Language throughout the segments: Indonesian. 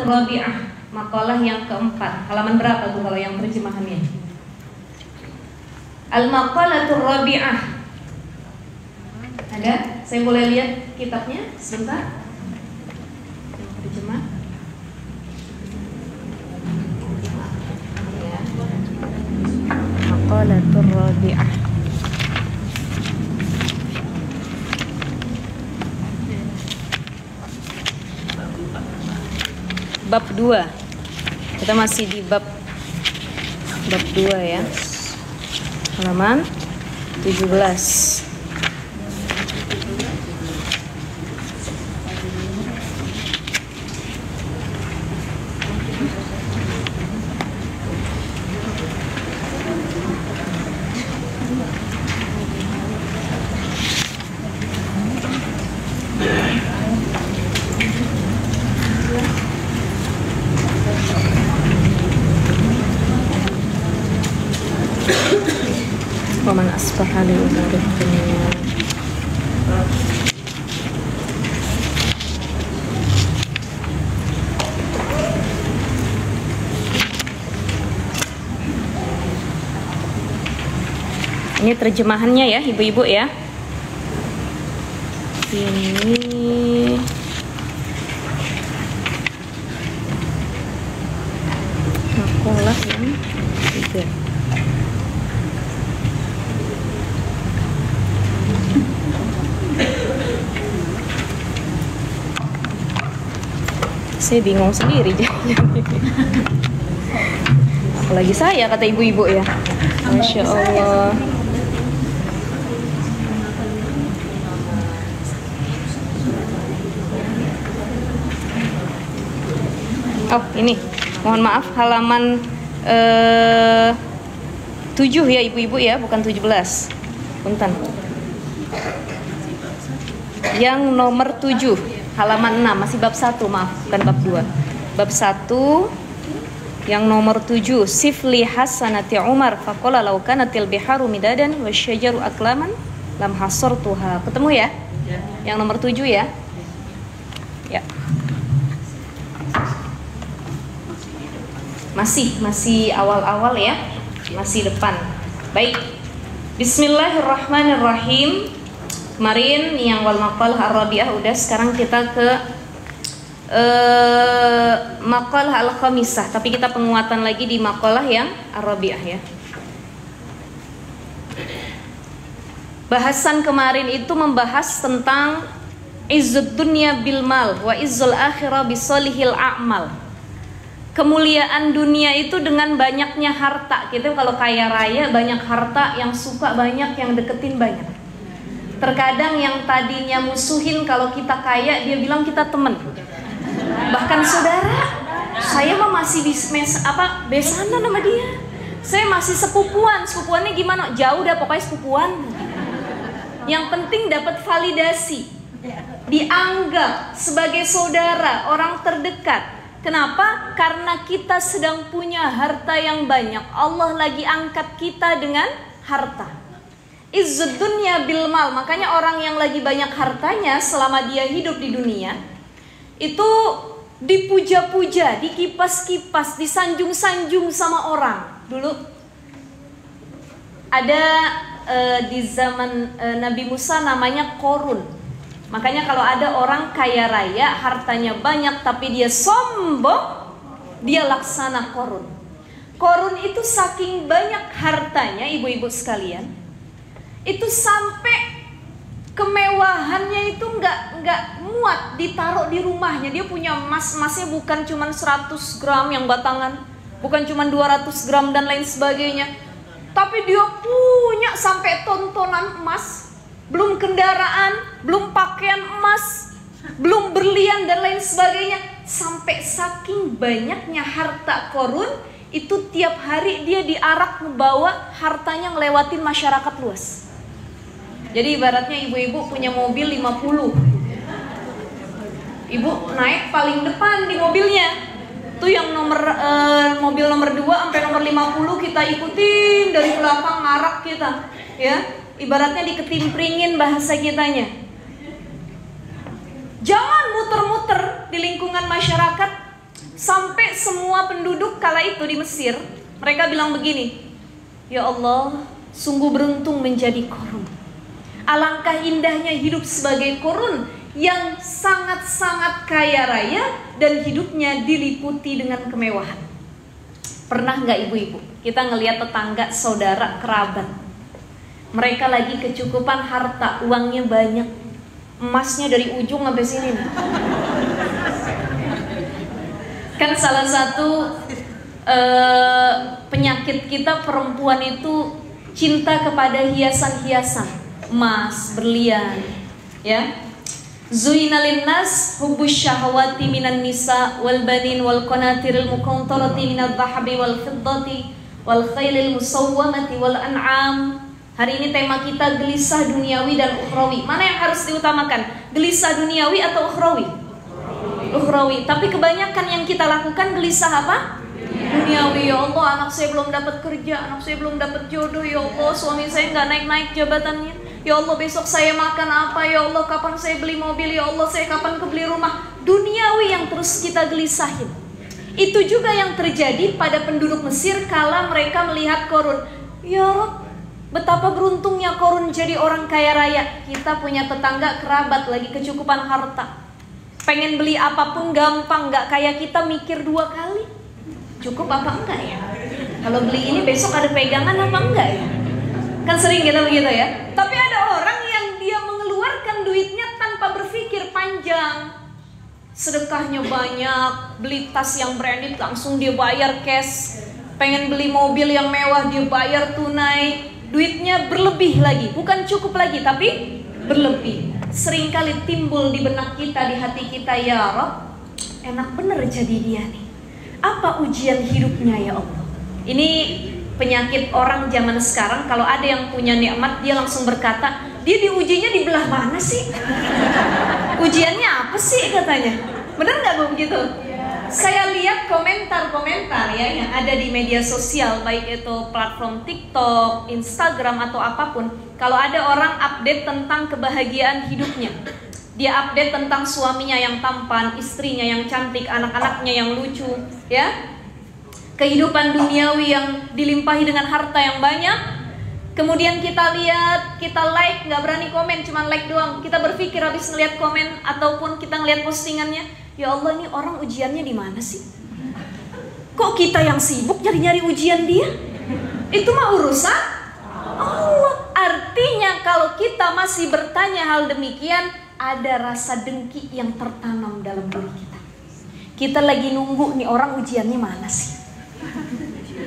Rabi'ah, makalah yang keempat. Halaman berapa tuh kalau yang terjemahannya? Al-Maqalatur Rabi'ah. Ada? Saya boleh lihat kitabnya sebentar? Yang terjemah. Ya. Maqalatur Rabi'ah. Bab 2. Kita masih di bab 2 ya. Halaman 17. Waman asbaha li umurih dunia. Ini terjemahannya ya ibu-ibu ya. Ini makalah yang 3. Saya bingung sendiri apalagi saya kata ibu-ibu ya. Masya Allah. Oh ini, mohon maaf halaman 7 ya ibu-ibu ya, bukan 17. Punten. Yang nomor 7 halaman 6, masih bab 1, maaf, bukan bab 2. Bab 1 yang nomor 7, Sifli hasanati Umar faqala law kanatil biharu midadan wasyajaru aklaman lam hasartuha. Ketemu ya? Yang nomor 7 ya. Ya. Masih awal-awal ya. Masih depan. Baik. Bismillahirrahmanirrahim. Kemarin yang wal maqalah ar-rabi'ah udah, sekarang kita ke maqalah al-khamisah, tapi kita penguatan lagi di maqalah yang ar-rabi'ah ya. Bahasan kemarin itu membahas tentang izzud dunya bil mal wa izzul akhirah bisolihil a'mal. Kemuliaan dunia itu dengan banyaknya harta. Kita kalau kaya raya banyak harta, yang suka banyak, yang deketin banyak. Terkadang yang tadinya musuhin kalau kita kaya, dia bilang kita temen. Bahkan saudara, saya mah masih besanan sama dia. Saya masih sepupuan. Sepupuannya gimana? Jauh dah, pokoknya sepupuan. Yang penting dapat validasi, dianggap sebagai saudara, orang terdekat. Kenapa? Karena kita sedang punya harta yang banyak. Allah lagi angkat kita dengan harta. Izzud dunya bil mal. Makanya orang yang lagi banyak hartanya selama dia hidup di dunia itu dipuja-puja, dikipas-kipas, disanjung-sanjung sama orang. Dulu ada di zaman Nabi Musa namanya Korun. Makanya kalau ada orang kaya raya, hartanya banyak tapi dia sombong, dia laksana Korun. Korun itu saking banyak hartanya ibu-ibu sekalian, itu sampai kemewahannya itu nggak muat ditaruh di rumahnya. Dia punya emasnya bukan cuma 100 gram yang batangan, bukan cuma 200 gram dan lain sebagainya, tapi dia punya sampai tontonan emas, belum kendaraan, belum pakaian emas, belum berlian dan lain sebagainya. Sampai saking banyaknya harta Korun itu, tiap hari dia diarak membawa hartanya ngelewatin masyarakat luas. Jadi ibaratnya ibu-ibu punya mobil 50, ibu naik paling depan di mobilnya. Tuh yang mobil nomor 2 sampai nomor 50 kita ikutin dari belakang, ngarak kita. Ya, ibaratnya diketimpringin bahasa kitanya. Jangan muter-muter di lingkungan masyarakat, Sampai semua penduduk kala itu di Mesir, mereka bilang begini, ya Allah, sungguh beruntung menjadi Qarun. Alangkah indahnya hidup sebagai Qarun yang sangat-sangat kaya raya dan hidupnya diliputi dengan kemewahan. Pernah nggak ibu-ibu kita ngelihat tetangga, saudara, kerabat, mereka lagi kecukupan harta, uangnya banyak, emasnya dari ujung sampai sini nih. Kan salah satu penyakit kita perempuan itu cinta kepada hiasan-hiasan, emas, berlian, ya. Zuina linnas hubbus syahawati minan nisa wal banin wal qanatiril muqantarati minadh dhahabi wal fiddati wal khailil musawwamati wal an'am. Hari ini tema kita gelisah duniawi dan ukhrawi. Mana yang harus diutamakan? Gelisah duniawi atau ukhrawi? Ukhrawi. Tapi kebanyakan yang kita lakukan gelisah apa? Duniawi. Ya Allah, anak saya belum dapat kerja, anak saya belum dapat jodoh. Ya Allah, suami saya nggak naik-naik jabatannya. Ya Allah, besok saya makan apa? Ya Allah, kapan saya beli mobil? Ya Allah, saya kapan kebeli rumah? Duniawi yang terus kita gelisahin. Itu juga yang terjadi pada penduduk Mesir kala mereka melihat Qarun. Ya Rabb, betapa beruntungnya Qarun jadi orang kaya raya. Kita punya tetangga, kerabat lagi kecukupan harta. Pengen beli apapun gampang, nggak kayak kita mikir 2 kali. Cukup apa enggak ya? Kalau beli ini besok ada pegangan apa enggak ya? Kan sering kita begitu ya. Tapi ada orang yang dia mengeluarkan duitnya tanpa berpikir panjang. Sedekahnya banyak, beli tas yang branded langsung dia bayar cash. Pengen beli mobil yang mewah dia bayar tunai. Duitnya berlebih lagi, bukan cukup lagi tapi berlebih. Seringkali timbul di benak kita, di hati kita, ya Rabb, enak bener jadi dia nih. Apa ujian hidupnya ya Allah? Ini penyakit orang zaman sekarang. Kalau ada yang punya nikmat, dia langsung berkata, dia diujinya di belah mana sih? Ujiannya apa sih katanya? Benar nggak Bu begitu? Saya lihat komentar-komentar ya yang ada di media sosial, baik itu platform TikTok, Instagram atau apapun. Kalau ada orang update tentang kebahagiaan hidupnya, dia update tentang suaminya yang tampan, istrinya yang cantik, anak-anaknya yang lucu, ya. Kehidupan duniawi yang dilimpahi dengan harta yang banyak. Kemudian kita lihat, kita like, nggak berani komen, cuma like doang. Kita berpikir habis ngeliat komen ataupun kita ngeliat postingannya, ya Allah, ini orang ujiannya di mana sih? Kok kita yang sibuk nyari-nyari ujian dia? Itu mah urusan Allah. Artinya kalau kita masih bertanya hal demikian, ada rasa dengki yang tertanam dalam diri kita. Kita lagi nunggu nih orang ujiannya mana sih?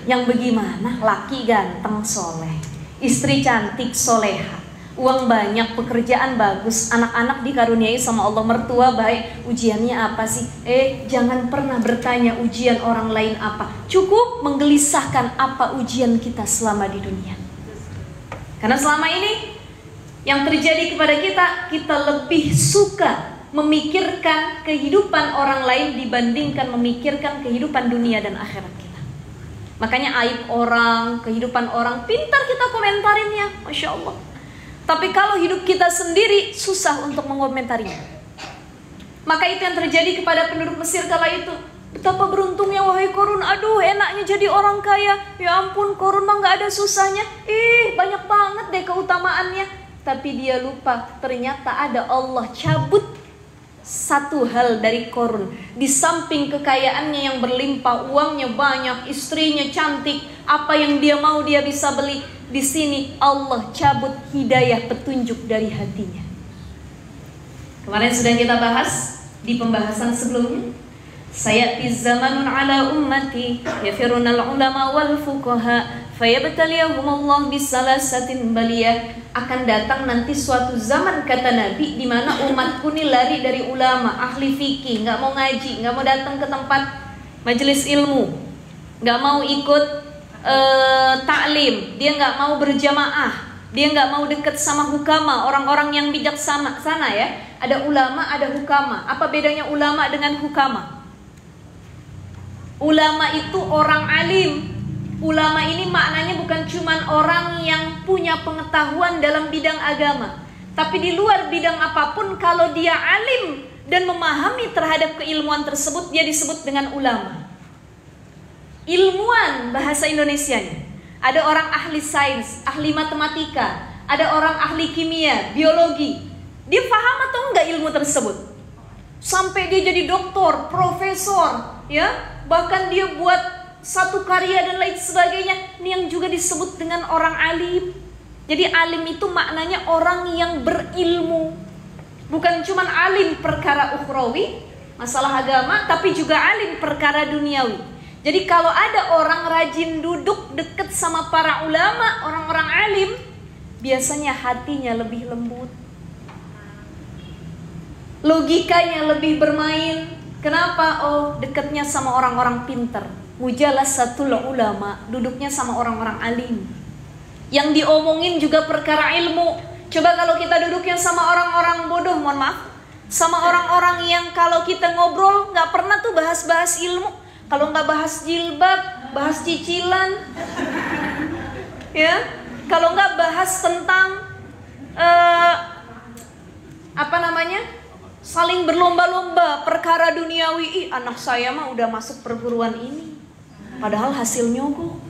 Yang bagaimana? Laki ganteng soleh, istri cantik soleha, uang banyak, pekerjaan bagus, anak-anak dikaruniai sama Allah, mertua baik. Ujiannya apa sih? Jangan pernah bertanya ujian orang lain apa. Cukup menggelisahkan apa ujian kita selama di dunia. Karena selama ini yang terjadi kepada kita, kita lebih suka memikirkan kehidupan orang lain dibandingkan memikirkan kehidupan dunia dan akhirat kita. Makanya aib orang, kehidupan orang, pintar kita komentarin ya, Masya Allah. Tapi kalau hidup kita sendiri, susah untuk mengomentarinya. Maka itu yang terjadi kepada penduduk Mesir kala itu. Betapa beruntungnya wahai Qarun, aduh enaknya jadi orang kaya. Ya ampun, Qarun mah gak ada susahnya. Banyak banget deh keutamaannya. Tapi dia lupa, ternyata ada Allah cabut satu hal dari Qarun. Di samping kekayaannya yang berlimpah, uangnya banyak, istrinya cantik, apa yang dia mau dia bisa beli. Di sini Allah cabut hidayah petunjuk dari hatinya. Kemarin sudah kita bahas di pembahasan sebelumnya. Sayati zamanun ala ummati yafirunal ulama wal fuqaha fayabtaliyahumullah bisalasatin baliyah. Akan datang nanti suatu zaman kata Nabi di mana umatku ini lari dari ulama, ahli fikih, nggak mau ngaji, nggak mau datang ke tempat majelis ilmu, nggak mau ikut taklim, dia nggak mau berjamaah, dia nggak mau dekat sama hukama, orang-orang yang bijaksana sana ya. Ada ulama, ada hukama. Apa bedanya ulama dengan hukama? Ulama itu orang alim. Ulama ini maknanya bukan cuma orang yang punya pengetahuan dalam bidang agama, tapi di luar bidang apapun, kalau dia alim dan memahami terhadap keilmuan tersebut, dia disebut dengan ulama. Ilmuwan bahasa Indonesianya. Ada orang ahli sains, ahli matematika, ada orang ahli kimia, biologi. Dia paham atau enggak ilmu tersebut? Sampai dia jadi doktor, profesor, ya, bahkan dia buat satu karya dan lain sebagainya. Ini yang juga disebut dengan orang alim. Jadi alim itu maknanya orang yang berilmu. Bukan cuma alim perkara ukhrawi, masalah agama, tapi juga alim perkara duniawi. Jadi kalau ada orang rajin duduk dekat sama para ulama, orang-orang alim, biasanya hatinya lebih lembut, logikanya lebih bermain. Kenapa? Oh, dekatnya sama orang-orang pintar. Mujalasatul ulama, duduknya sama orang-orang alim. Yang diomongin juga perkara ilmu. Coba kalau kita duduknya sama orang-orang bodoh, mohon maaf, sama orang-orang yang kalau kita ngobrol nggak pernah tuh bahas-bahas ilmu. Kalau nggak bahas jilbab, bahas cicilan, ya. Kalau nggak bahas tentang saling berlomba-lomba perkara duniawi. Ih, anak saya mah udah masuk perguruan ini, padahal hasil nyogok.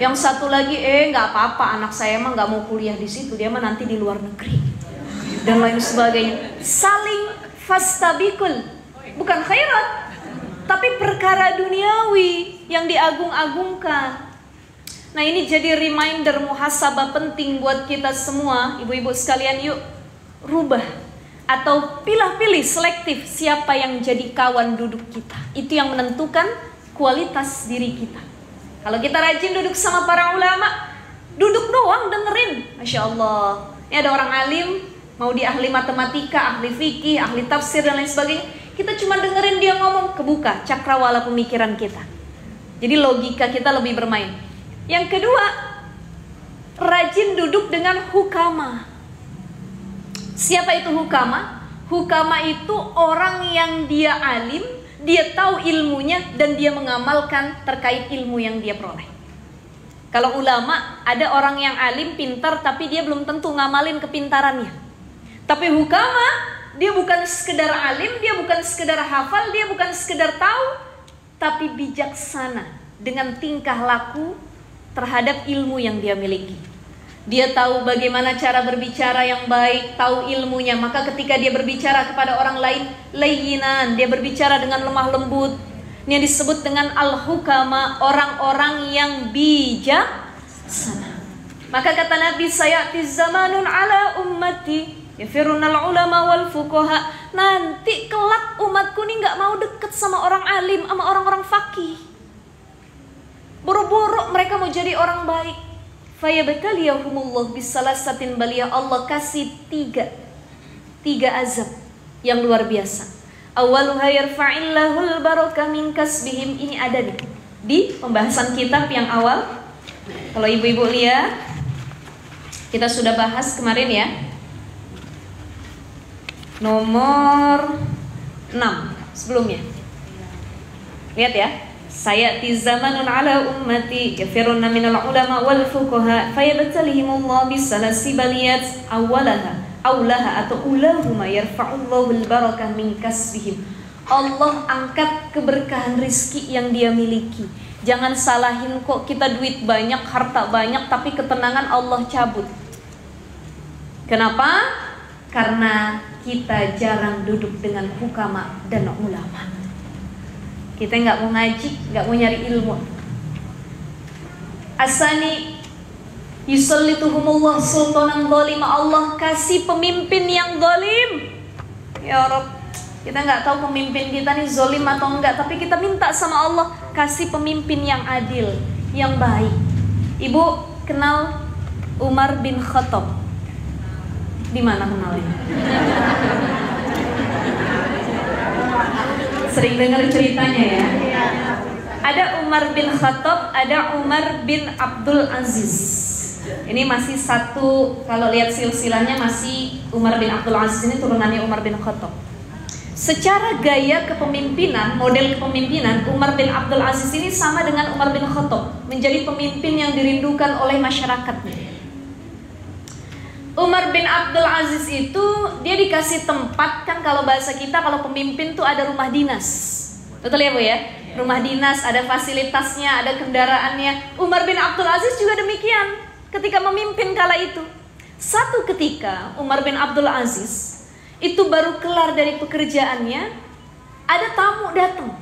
Yang satu lagi, nggak apa-apa, anak saya mah nggak mau kuliah di situ, dia mah nanti di luar negeri, dan lain sebagainya. Saling fastabikul, bukan khairat, tapi perkara duniawi yang diagung-agungkan. Nah, ini jadi reminder muhasabah penting buat kita semua, ibu-ibu sekalian. Yuk rubah atau pilih-pilih selektif siapa yang jadi kawan duduk kita. Itu yang menentukan kualitas diri kita. Kalau kita rajin duduk sama para ulama, duduk doang dengerin, Masya Allah. Ini ada orang alim, mau dia ahli matematika, ahli fikih, ahli tafsir dan lain sebagainya. Kita cuma dengerin dia ngomong, kebuka cakrawala pemikiran kita. Jadi logika kita lebih bermain. Yang kedua, rajin duduk dengan hukama. Siapa itu hukama? Hukama itu orang yang dia alim, dia tahu ilmunya dan dia mengamalkan terkait ilmu yang dia peroleh. Kalau ulama, ada orang yang alim, pintar, tapi dia belum tentu ngamalin kepintarannya. Tapi hukama, dia bukan sekedar alim, dia bukan sekedar hafal, dia bukan sekedar tahu, tapi bijaksana dengan tingkah laku terhadap ilmu yang dia miliki. Dia tahu bagaimana cara berbicara yang baik, tahu ilmunya. Maka ketika dia berbicara kepada orang lain, layyinan, dia berbicara dengan lemah lembut. Ini yang disebut dengan al-hukama, orang-orang yang bijaksana. Maka kata Nabi, sayati zamanun ala ummati yafirunal ulama wal fuqaha. Nanti kelak umatku ini gak mau deket sama orang alim, sama orang-orang faqih. Buru-buru mereka mau jadi orang baik. Fayabtaliyahumullah bisalasatin baliyah. Allah kasih tiga azab yang luar biasa. Awaluha yarfa'illahul barakah min kasbihim. Ini ada nih di pembahasan kitab yang awal. Kalau ibu-ibu lihat, kita sudah bahas kemarin ya, nomor 6 sebelumnya. Lihat ya. Sayati zamanun ala ummati yafiruna minal ulama wal fuqaha fayabtalihimullah bisalasi baliyat awlaha atau ulahuma yarfa'ullahu al-barakah min kasbihim. Allah angkat keberkahan rizki yang dia miliki. Jangan salahin, kok kita duit banyak, harta banyak, tapi ketenangan Allah cabut. Kenapa? Karena kita jarang duduk dengan hukama dan ulama. Kita nggak mau ngaji, nggak mau nyari ilmu. Asani yusallituhumullah sultanan zalim. Allah kasih pemimpin yang zalim. Ya Rabb, kita nggak tahu pemimpin kita nih zalim atau enggak, tapi kita minta sama Allah kasih pemimpin yang adil, yang baik. Ibu kenal Umar bin Khattab? Di mana kenalnya? Sering dengar ceritanya ya. Ada Umar bin Khattab, ada Umar bin Abdul Aziz. Ini masih satu, kalau lihat silsilahnya masih Umar bin Abdul Aziz ini turunannya Umar bin Khattab. Secara gaya kepemimpinan, model kepemimpinan, Umar bin Abdul Aziz ini sama dengan Umar bin Khattab, menjadi pemimpin yang dirindukan oleh masyarakatnya. Umar bin Abdul Aziz itu dia dikasih tempat, kan kalau bahasa kita kalau pemimpin tuh ada rumah dinas. Betul ya Bu ya? Rumah dinas, ada fasilitasnya, ada kendaraannya. Umar bin Abdul Aziz juga demikian ketika memimpin kala itu. Satu ketika Umar bin Abdul Aziz itu baru kelar dari pekerjaannya, ada tamu datang.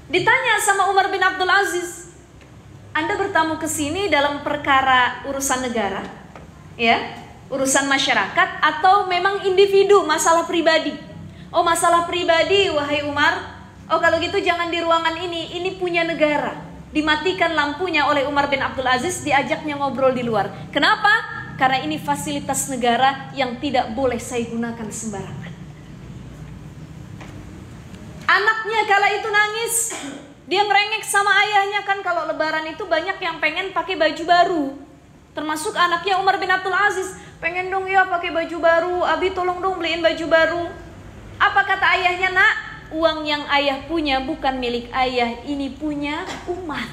Ditanya sama Umar bin Abdul Aziz, Anda bertamu ke sini dalam perkara urusan negara, ya, urusan masyarakat, atau memang individu, masalah pribadi? Oh, masalah pribadi, wahai Umar. Oh, kalau gitu jangan di ruangan ini punya negara. Dimatikan lampunya oleh Umar bin Abdul Aziz, diajaknya ngobrol di luar. Kenapa? Karena ini fasilitas negara yang tidak boleh saya gunakan sembarangan. Anaknya kala itu nangis. Dia ngerengek sama ayahnya, kan kalau lebaran itu banyak yang pengen pakai baju baru. Termasuk anaknya Umar bin Abdul Aziz. Pengen dong ya pakai baju baru, Abi tolong dong beliin baju baru. Apa kata ayahnya? Nak, uang yang ayah punya bukan milik ayah, ini punya umat.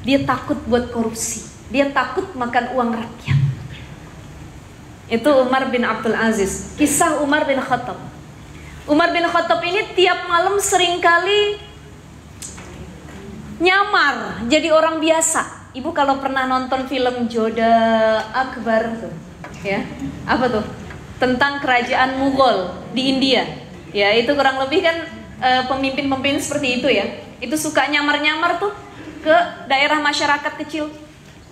Dia takut buat korupsi, dia takut makan uang rakyat. Itu Umar bin Abdul Aziz. Kisah Umar bin Khattab. Umar bin Khattab ini tiap malam seringkali nyamar jadi orang biasa. Ibu kalau pernah nonton film Joda Akbar tuh, ya, apa tuh? Tentang kerajaan Mughal di India. Ya, itu kurang lebih kan pemimpin-pemimpin seperti itu ya. Itu suka nyamar-nyamar tuh ke daerah masyarakat kecil.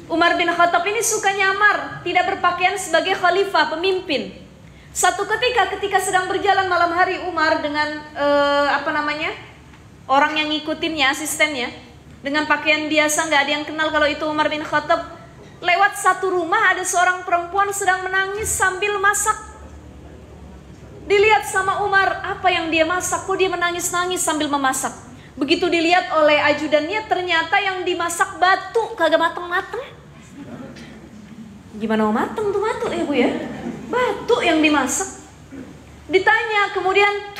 Umar bin Khattab ini suka nyamar, tidak berpakaian sebagai khalifah, pemimpin. Satu ketika sedang berjalan malam hari, Umar dengan orang yang ngikutinnya, asistennya, dengan pakaian biasa, nggak ada yang kenal kalau itu Umar bin Khattab. Lewat satu rumah ada seorang perempuan sedang menangis sambil masak. Dilihat sama Umar, apa yang dia masak? Kok dia menangis-nangis sambil memasak? Begitu dilihat oleh ajudannya, ternyata yang dimasak batu, kagak mateng-mateng. Gimana mau mateng tuh batu ya Bu ya? Batu yang dimasak. Ditanya kemudian,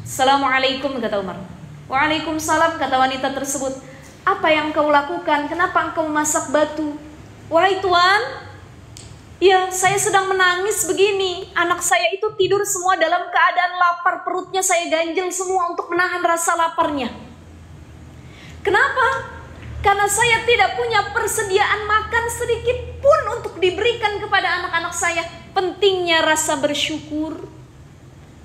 Assalamualaikum, kata Umar. Waalaikumsalam, kata wanita tersebut. Apa yang kau lakukan? Kenapa engkau memasak batu? Wahai Tuan, ya saya sedang menangis begini. Anak saya itu tidur semua dalam keadaan lapar. Perutnya saya ganjel semua untuk menahan rasa laparnya. Kenapa? Karena saya tidak punya persediaan makan sedikit pun untuk diberikan kepada anak-anak saya. Pentingnya rasa bersyukur.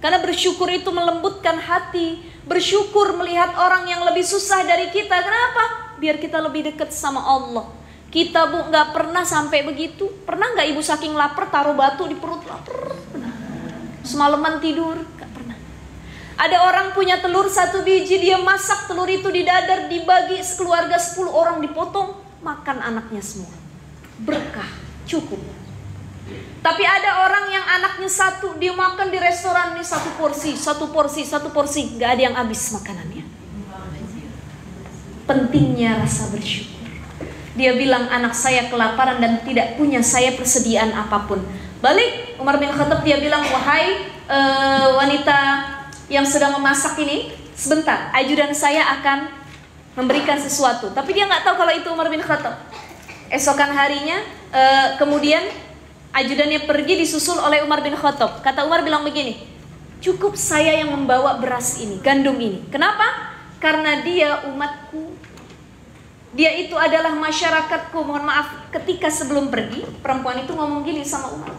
Karena bersyukur itu melembutkan hati. Bersyukur melihat orang yang lebih susah dari kita. Kenapa? Biar kita lebih dekat sama Allah. Kita Bu gak pernah sampai begitu. Pernah gak ibu saking lapar taruh batu di perut? Lapar. Semalaman tidur? Gak pernah. Ada orang punya telur 1 biji, dia masak telur itu di dadar, dibagi sekeluarga 10 orang, dipotong, makan anaknya semua. Berkah, cukup. Tapi ada orang yang anaknya 1, dia makan di restoran nih 1 porsi, gak ada yang habis makanannya. Pentingnya rasa bersyukur. Dia bilang anak saya kelaparan dan tidak punya saya persediaan apapun. Balik Umar bin Khattab, dia bilang, wahai wanita yang sedang memasak ini, sebentar, ajudan saya akan memberikan sesuatu. Tapi dia nggak tahu kalau itu Umar bin Khattab. Esokan harinya, kemudian ajudannya pergi disusul oleh Umar bin Khattab. Kata Umar bilang begini, cukup saya yang membawa beras ini, gandum ini. Kenapa? Karena dia umatku. Dia itu adalah masyarakatku. Mohon maaf, ketika sebelum pergi, perempuan itu ngomong gini sama Umar.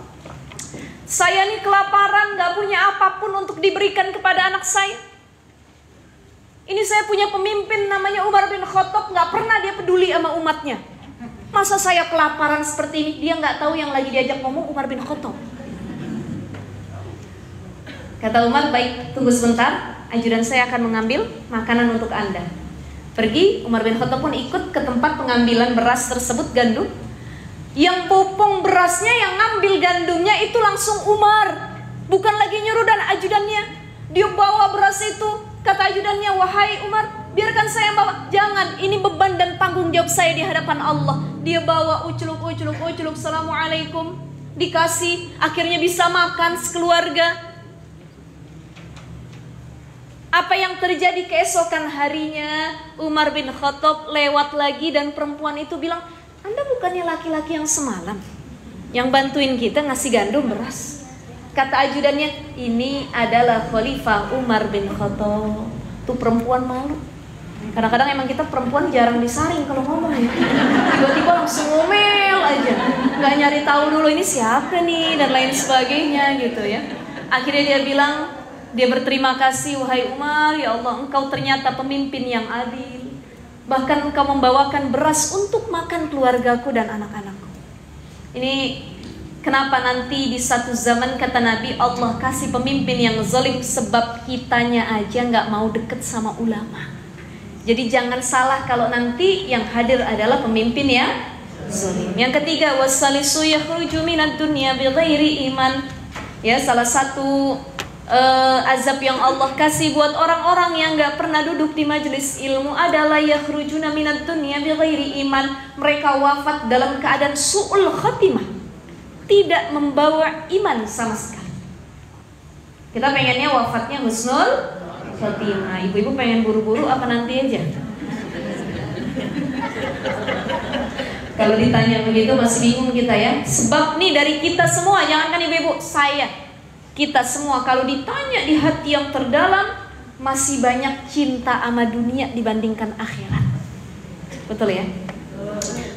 Saya nih kelaparan, gak punya apapun untuk diberikan kepada anak saya. Ini saya punya pemimpin namanya Umar bin Khattab, gak pernah dia peduli sama umatnya. Masa saya kelaparan seperti ini? Dia gak tahu yang lagi diajak ngomong Umar bin Khattab. Kata Umar, baik, tunggu sebentar, ajudan saya akan mengambil makanan untuk Anda. Pergi, Umar bin Khattab pun ikut ke tempat pengambilan beras tersebut, gandum. Yang popong berasnya, yang ngambil gandumnya itu langsung Umar. Bukan lagi nyuruh dan ajudannya. Dia bawa beras itu, kata ajudannya, wahai Umar, biarkan saya bawa. Jangan, ini beban dan tanggung jawab saya di hadapan Allah. Dia bawa uculuk, Assalamualaikum. Dikasih, akhirnya bisa makan sekeluarga. Apa yang terjadi keesokan harinya, Umar bin Khattab lewat lagi dan perempuan itu bilang, Anda bukannya laki-laki yang semalam yang bantuin kita ngasih gandum beras? Kata ajudannya, ini adalah Khalifah Umar bin Khattab. Tuh perempuan malu. Kadang-kadang emang kita perempuan jarang disaring kalau ngomong ya. Tiba-tiba langsung ngomel aja, nggak nyari tahu dulu ini siapa nih dan lain sebagainya gitu ya. Akhirnya dia bilang, dia berterima kasih, wahai Umar, ya Allah, engkau ternyata pemimpin yang adil. Bahkan engkau membawakan beras untuk makan keluargaku dan anak-anakku. Ini kenapa nanti di satu zaman kata Nabi, Allah kasih pemimpin yang zalim sebab kitanya aja nggak mau deket sama ulama. Jadi jangan salah kalau nanti yang hadir adalah pemimpin yang zalim. Yang ketiga, wasalisu yakhruju minad dunya bighairi iman. Ya, salah satu azab yang Allah kasih buat orang-orang yang nggak pernah duduk di majelis ilmu adalah yakhrujuna minad dunya bighairi iman. Mereka wafat dalam keadaan su'ul khatimah, tidak membawa iman sama sekali. Kita pengennya wafatnya husnul khotimah. Ibu-ibu pengen buru-buru apa nanti aja? Kalau ditanya begitu masih bingung kita ya. Sebab nih dari kita semua, jangankan ibu-ibu, kita semua kalau ditanya di hati yang terdalam masih banyak cinta sama dunia dibandingkan akhirat. Betul ya?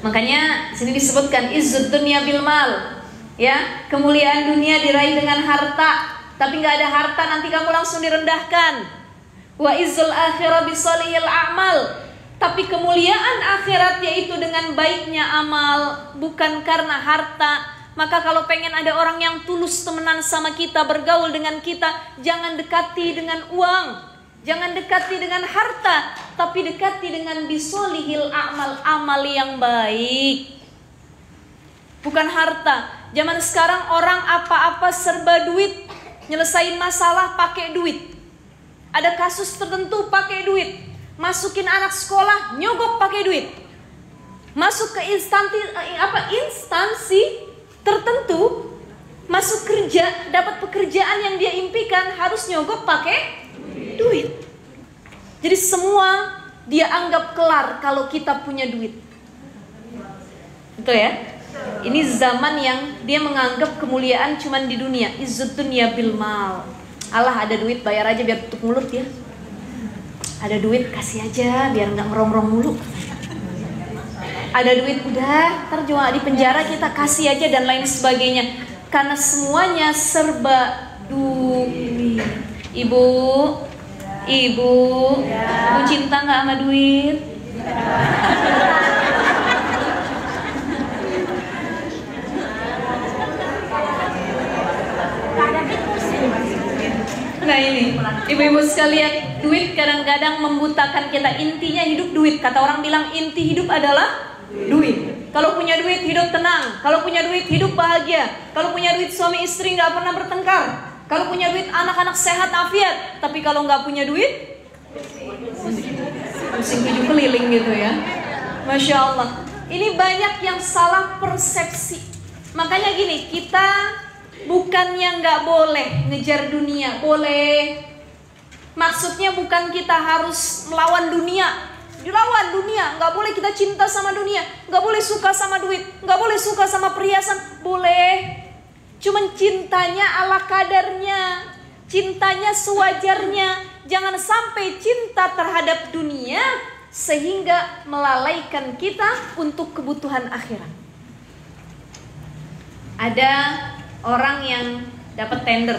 Makanya sini disebutkan izzud dunya bil mal. Ya, kemuliaan dunia diraih dengan harta, tapi nggak ada harta nanti kamu langsung direndahkan. Wa izzul akhirah bisolihil a'mal. Tapi kemuliaan akhirat yaitu dengan baiknya amal, bukan karena harta. Maka kalau pengen ada orang yang tulus temenan sama kita, bergaul dengan kita, jangan dekati dengan uang, jangan dekati dengan harta, tapi dekati dengan bisolihil a'mal, amal yang baik, bukan harta. Zaman sekarang orang apa-apa serba duit, nyelesain masalah pakai duit. Ada kasus tertentu pakai duit, masukin anak sekolah nyogok pakai duit, masuk ke instansi tertentu, masuk kerja, dapat pekerjaan yang dia impikan harus nyogok pakai duit. Jadi semua dia anggap kelar kalau kita punya duit. Betul ya? Ini zaman yang dia menganggap kemuliaan cuman di dunia. Izzud dunya bil mal. Allah ada duit bayar aja biar tutup mulut ya. Ada duit kasih aja biar nggak ngerongrong mulu. Ada duit udah, ntar juga di penjara kita kasih aja dan lain sebagainya. Karena semuanya serba duit. Ibu, ibu cinta nggak sama duit? Nah ini, ibu-ibu sekalian, duit kadang-kadang membutakan kita. Intinya hidup duit. Kata orang bilang inti hidup adalah duit. Kalau punya duit hidup tenang. Kalau punya duit hidup bahagia. Kalau punya duit suami istri nggak pernah bertengkar. Kalau punya duit anak-anak sehat afiat. Tapi kalau nggak punya duit, pusing tujuh keliling gitu ya. Masya Allah. Ini banyak yang salah persepsi. Makanya gini, kita bukannya nggak boleh ngejar dunia, boleh. Maksudnya bukan kita harus melawan dunia, dilawan dunia. Nggak boleh kita cinta sama dunia, nggak boleh suka sama duit, nggak boleh suka sama perhiasan, boleh. Cuman cintanya ala kadarnya, cintanya sewajarnya. Jangan sampai cinta terhadap dunia sehingga melalaikan kita untuk kebutuhan akhirat. Ada orang yang dapat tender,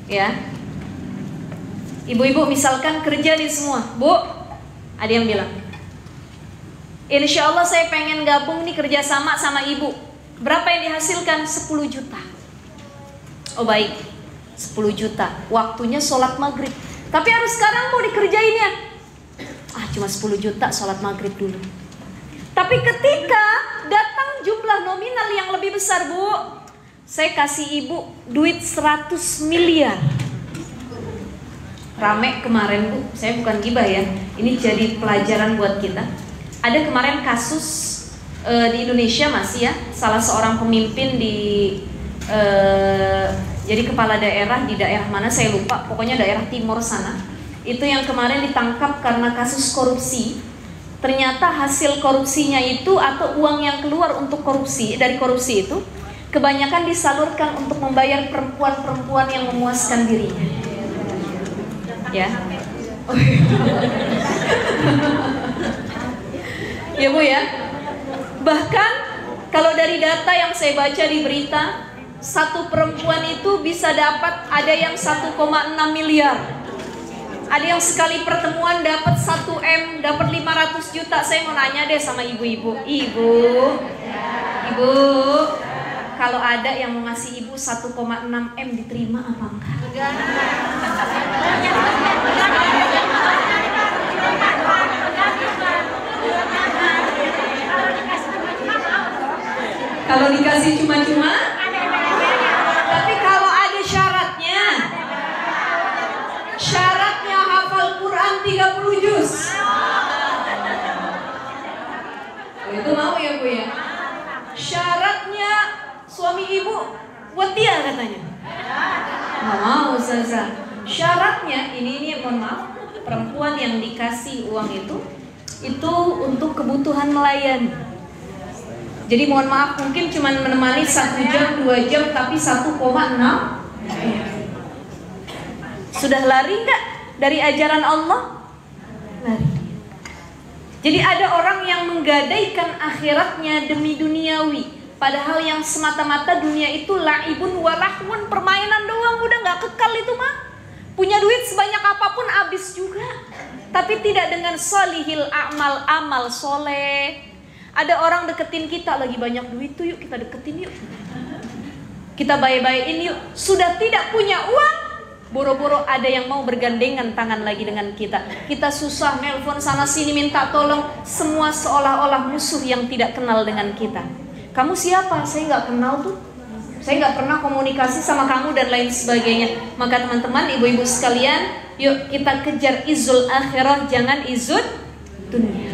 ya, ibu-ibu misalkan kerja di semua, Bu, ada yang bilang, insya Allah saya pengen gabung nih kerjasama sama ibu. Berapa yang dihasilkan? 10 juta. Oh baik, 10 juta. Waktunya sholat maghrib. Tapi harus sekarang mau dikerjainnya. Cuma 10 juta sholat maghrib dulu. Tapi ketika datang jumlah nominal yang lebih besar, Bu, saya kasih ibu duit 100 miliar. Rame kemarin, Bu. Saya bukan gibah ya. Ini jadi pelajaran buat kita. Ada kemarin kasus di Indonesia masih ya. Salah seorang pemimpin jadi kepala daerah di daerah mana saya lupa. Pokoknya daerah timur sana. Itu yang kemarin ditangkap karena kasus korupsi. ternyata hasil korupsinya itu atau uang yang keluar untuk korupsi, dari korupsi itu kebanyakan disalurkan untuk membayar perempuan-perempuan yang memuaskan dirinya. Ya. Ya Bu ya. Bahkan kalau dari data yang saya baca di berita, satu perempuan itu bisa dapat ada yang 1,6 miliar. Ada yang sekali pertemuan dapat 1 M, dapat 500 juta. Saya mau nanya deh sama ibu-ibu. Ibu, kalau ada yang mau ngasih ibu 1,6 M diterima apa enggak? Kalau dikasih cuma-cuma, tapi kalau ada syaratnya, syaratnya hafal Quran 30 juz. Itu mau ya Bu ya? Syaratnya suami ibu watia katanya. Nggak mau Ustazah. Syaratnya ini mohon maaf, perempuan yang dikasih uang itu untuk kebutuhan melayani. Jadi mohon maaf, mungkin cuma menemani 1 jam, 2 jam, tapi 1,6. Sudah lari nggak dari ajaran Allah? Lari. Jadi ada orang yang menggadaikan akhiratnya demi duniawi. Padahal yang semata-mata dunia itu la'ibun walahun, permainan doang, udah nggak kekal itu mah. Punya duit sebanyak apapun habis juga. Tapi tidak dengan solihil a'mal, amal soleh. Ada orang deketin kita, lagi banyak duit tuh, yuk kita deketin yuk. Kita baik-baikin yuk. Sudah tidak punya uang, boro-boro ada yang mau bergandengan tangan lagi dengan kita. Kita susah nelpon sana sini minta tolong. Semua seolah-olah musuh yang tidak kenal dengan kita. Kamu siapa? Saya nggak kenal tuh. Saya nggak pernah komunikasi sama kamu dan lain sebagainya. Maka teman-teman, ibu-ibu sekalian, yuk kita kejar izul akhirah, jangan izul dunia.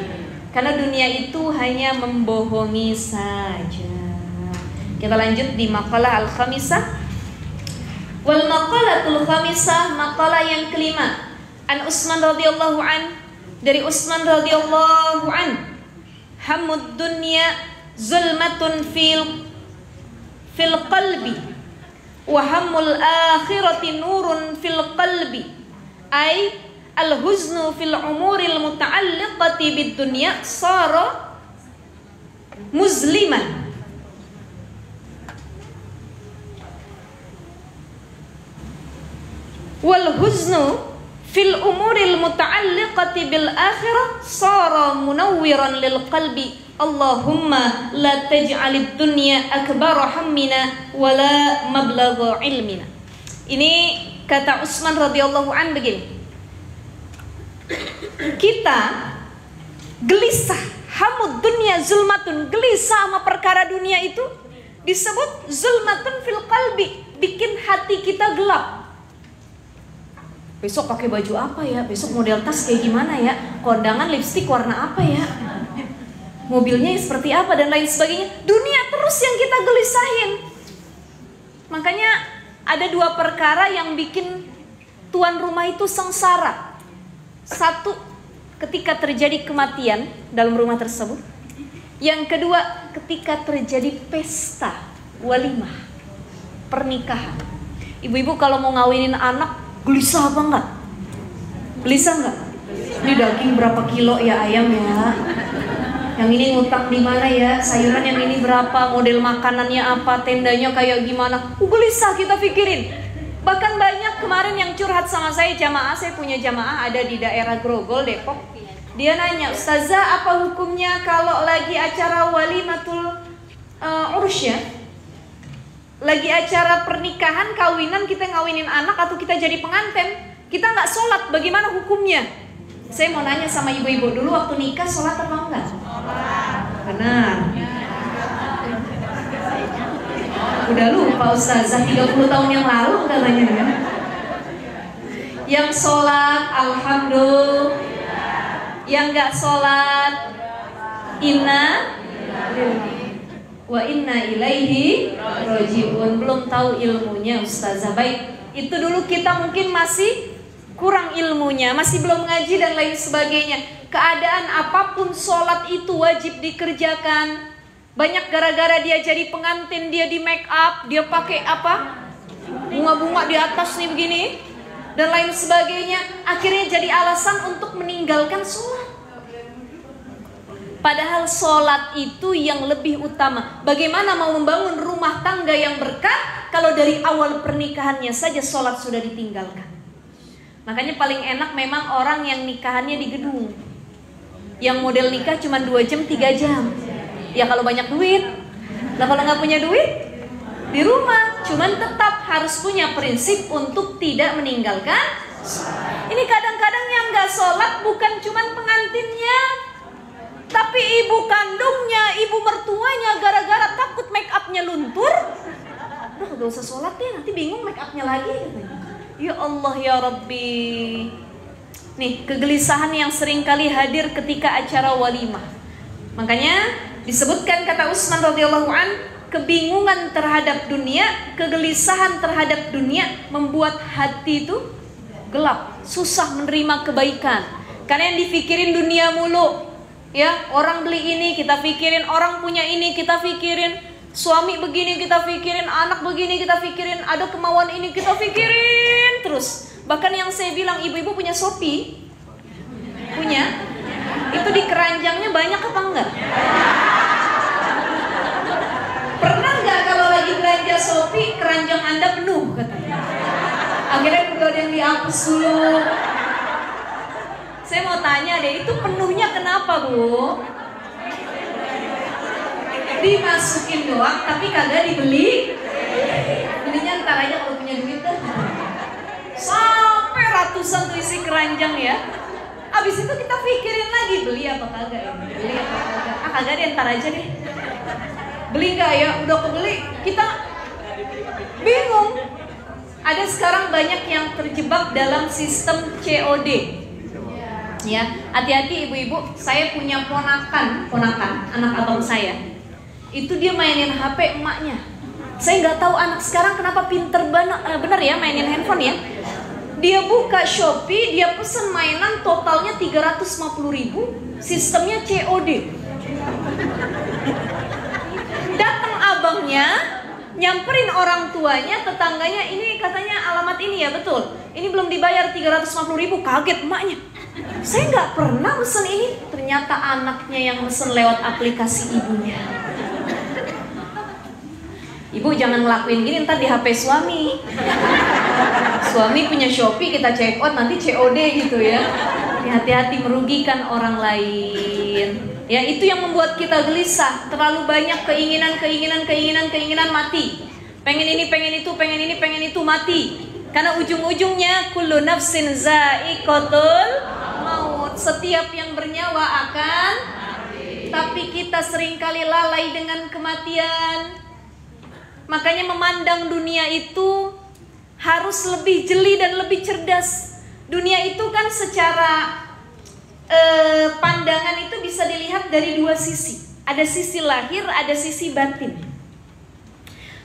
Karena dunia itu hanya membohongi saja. Kita lanjut di maqalah al-khamisah. Wal maqalatul khamisah, maqalah yang kelima. An Utsman radhiyallahu an, dari Utsman radhiyallahu an, hamud dunya zulmatun fil qalbi wa hammul akhirati nurun fil qalbi. Ai al-huznu fil umuril muta'alliqati bid dunya sara muzliman. Wal huznu fil umuril muta'alliqati bil akhirah sara munawwiran lil qalbi. Allahumma la taj'alid dunya akbara hammina wala mablagha ilmina. Ini kata Utsman radhiyallahu an begini. Kita gelisah, hamud dunia zulmatun, gelisah sama perkara dunia itu disebut zulmatun fil qalbi, bikin hati kita gelap. Besok pakai baju apa ya? Besok model tas kayak gimana ya? Kondangan lipstik warna apa ya? Mobilnya seperti apa dan lain sebagainya. Dunia terus yang kita gelisahin. Makanya ada 2 perkara yang bikin tuan rumah itu sengsara. Satu, ketika terjadi kematian dalam rumah tersebut. Yang kedua, ketika terjadi pesta, walimah, pernikahan. Ibu-ibu kalau mau ngawinin anak, gelisah apa enggak? Gelisah enggak? Ini daging berapa kilo ya ayam ya? Yang ini ngutang di mana ya? Sayuran yang ini berapa? Model makanannya apa? Tendanya kayak gimana? Gelisah kita pikirin. Bahkan banyak kemarin yang curhat sama saya, jamaah, saya punya jamaah ada di daerah Grogol, Depok. Dia nanya, Ustazah apa hukumnya kalau lagi acara walimatul urus ya? Lagi acara pernikahan, kawinan, kita ngawinin anak atau kita jadi pengantin, kita nggak sholat, bagaimana hukumnya? Saya mau nanya sama ibu-ibu dulu, waktu nikah sholat apa enggak? Benar. Udah lupa Ustazah, 30 tahun yang lalu katanya ya. Yang sholat alhamdulillah, yang gak sholat inna wa inna ilaihi rajiun. Belum tahu ilmunya Ustazah. Baik, itu dulu kita mungkin masih kurang ilmunya, masih belum ngaji dan lain sebagainya. Keadaan apapun sholat itu wajib dikerjakan. Banyak gara-gara dia jadi pengantin, dia di make up, dia pakai apa? Bunga-bunga di atas nih begini dan lain sebagainya. Akhirnya jadi alasan untuk meninggalkan sholat. Padahal sholat itu yang lebih utama. Bagaimana mau membangun rumah tangga yang berkah kalau dari awal pernikahannya saja sholat sudah ditinggalkan? Makanya paling enak memang orang yang nikahannya di gedung, yang model nikah cuma 2 jam 3 jam. Ya kalau banyak duit. Nah kalau nggak punya duit, di rumah. Cuman tetap harus punya prinsip untuk tidak meninggalkan. Ini kadang-kadang yang nggak sholat bukan cuma pengantinnya, tapi ibu kandungnya, ibu mertuanya, gara-gara takut make upnya luntur, udah gak usah sholat deh, nanti bingung make upnya lagi. Ya Allah ya Rabbi. Nih kegelisahan yang sering kali hadir ketika acara walimah. Makanya disebutkan kata Utsman radhiyallahu an, kebingungan terhadap dunia, kegelisahan terhadap dunia membuat hati itu gelap, susah menerima kebaikan. Karena yang dipikirin dunia mulu. Ya, orang beli ini kita pikirin, orang punya ini kita pikirin, suami begini kita pikirin, anak begini kita pikirin, ada kemauan ini kita pikirin terus. Bahkan yang saya bilang ibu-ibu punya Shopee, punya, itu di keranjangnya banyak apa enggak? Pernah nggak kalau lagi belanja Shopee keranjang Anda penuh katanya? Akhirnya perlu ada yang dihapus dulu. Saya mau tanya deh, itu penuhnya kenapa Bu? Dimasukin doang tapi kagak dibeli. Belinya ntar aja kalau punya duit kan. Sampai ratusan tuh isi keranjang ya. Abis itu kita pikirin lagi beli apa kagak ya? Beli apa kagak? Ah kagak deh, ntar aja deh. Beli nggak ya? Udah kebeli, kita bingung. Ada sekarang banyak yang terjebak dalam sistem COD. Ya, hati-hati ibu-ibu. Saya punya ponakan anak abang saya. Itu dia mainin HP emaknya. Saya nggak tahu anak sekarang kenapa pinter bener ya mainin handphone ya. Dia buka Shopee, dia pesen mainan totalnya 350.000, sistemnya COD. Datang abangnya, nyamperin orang tuanya, tetangganya, ini katanya alamat ini ya, betul. Ini belum dibayar 350.000, kaget emaknya. Saya nggak pernah mesen ini, ternyata anaknya yang mesen lewat aplikasi ibunya. Ibu jangan ngelakuin gini ntar di HP suami. Suami punya Shopee, kita check out nanti COD gitu ya. Hati-hati merugikan orang lain. Ya itu yang membuat kita gelisah. Terlalu banyak keinginan mati. Pengen ini, pengen itu mati. Karena ujung-ujungnya kullu nafsin za'iqatul maut. Setiap yang bernyawa akan mati. Tapi kita seringkali lalai dengan kematian. Makanya memandang dunia itu harus lebih jeli dan lebih cerdas. Dunia itu kan secara pandangan itu bisa dilihat dari 2 sisi. Ada sisi lahir, ada sisi batin.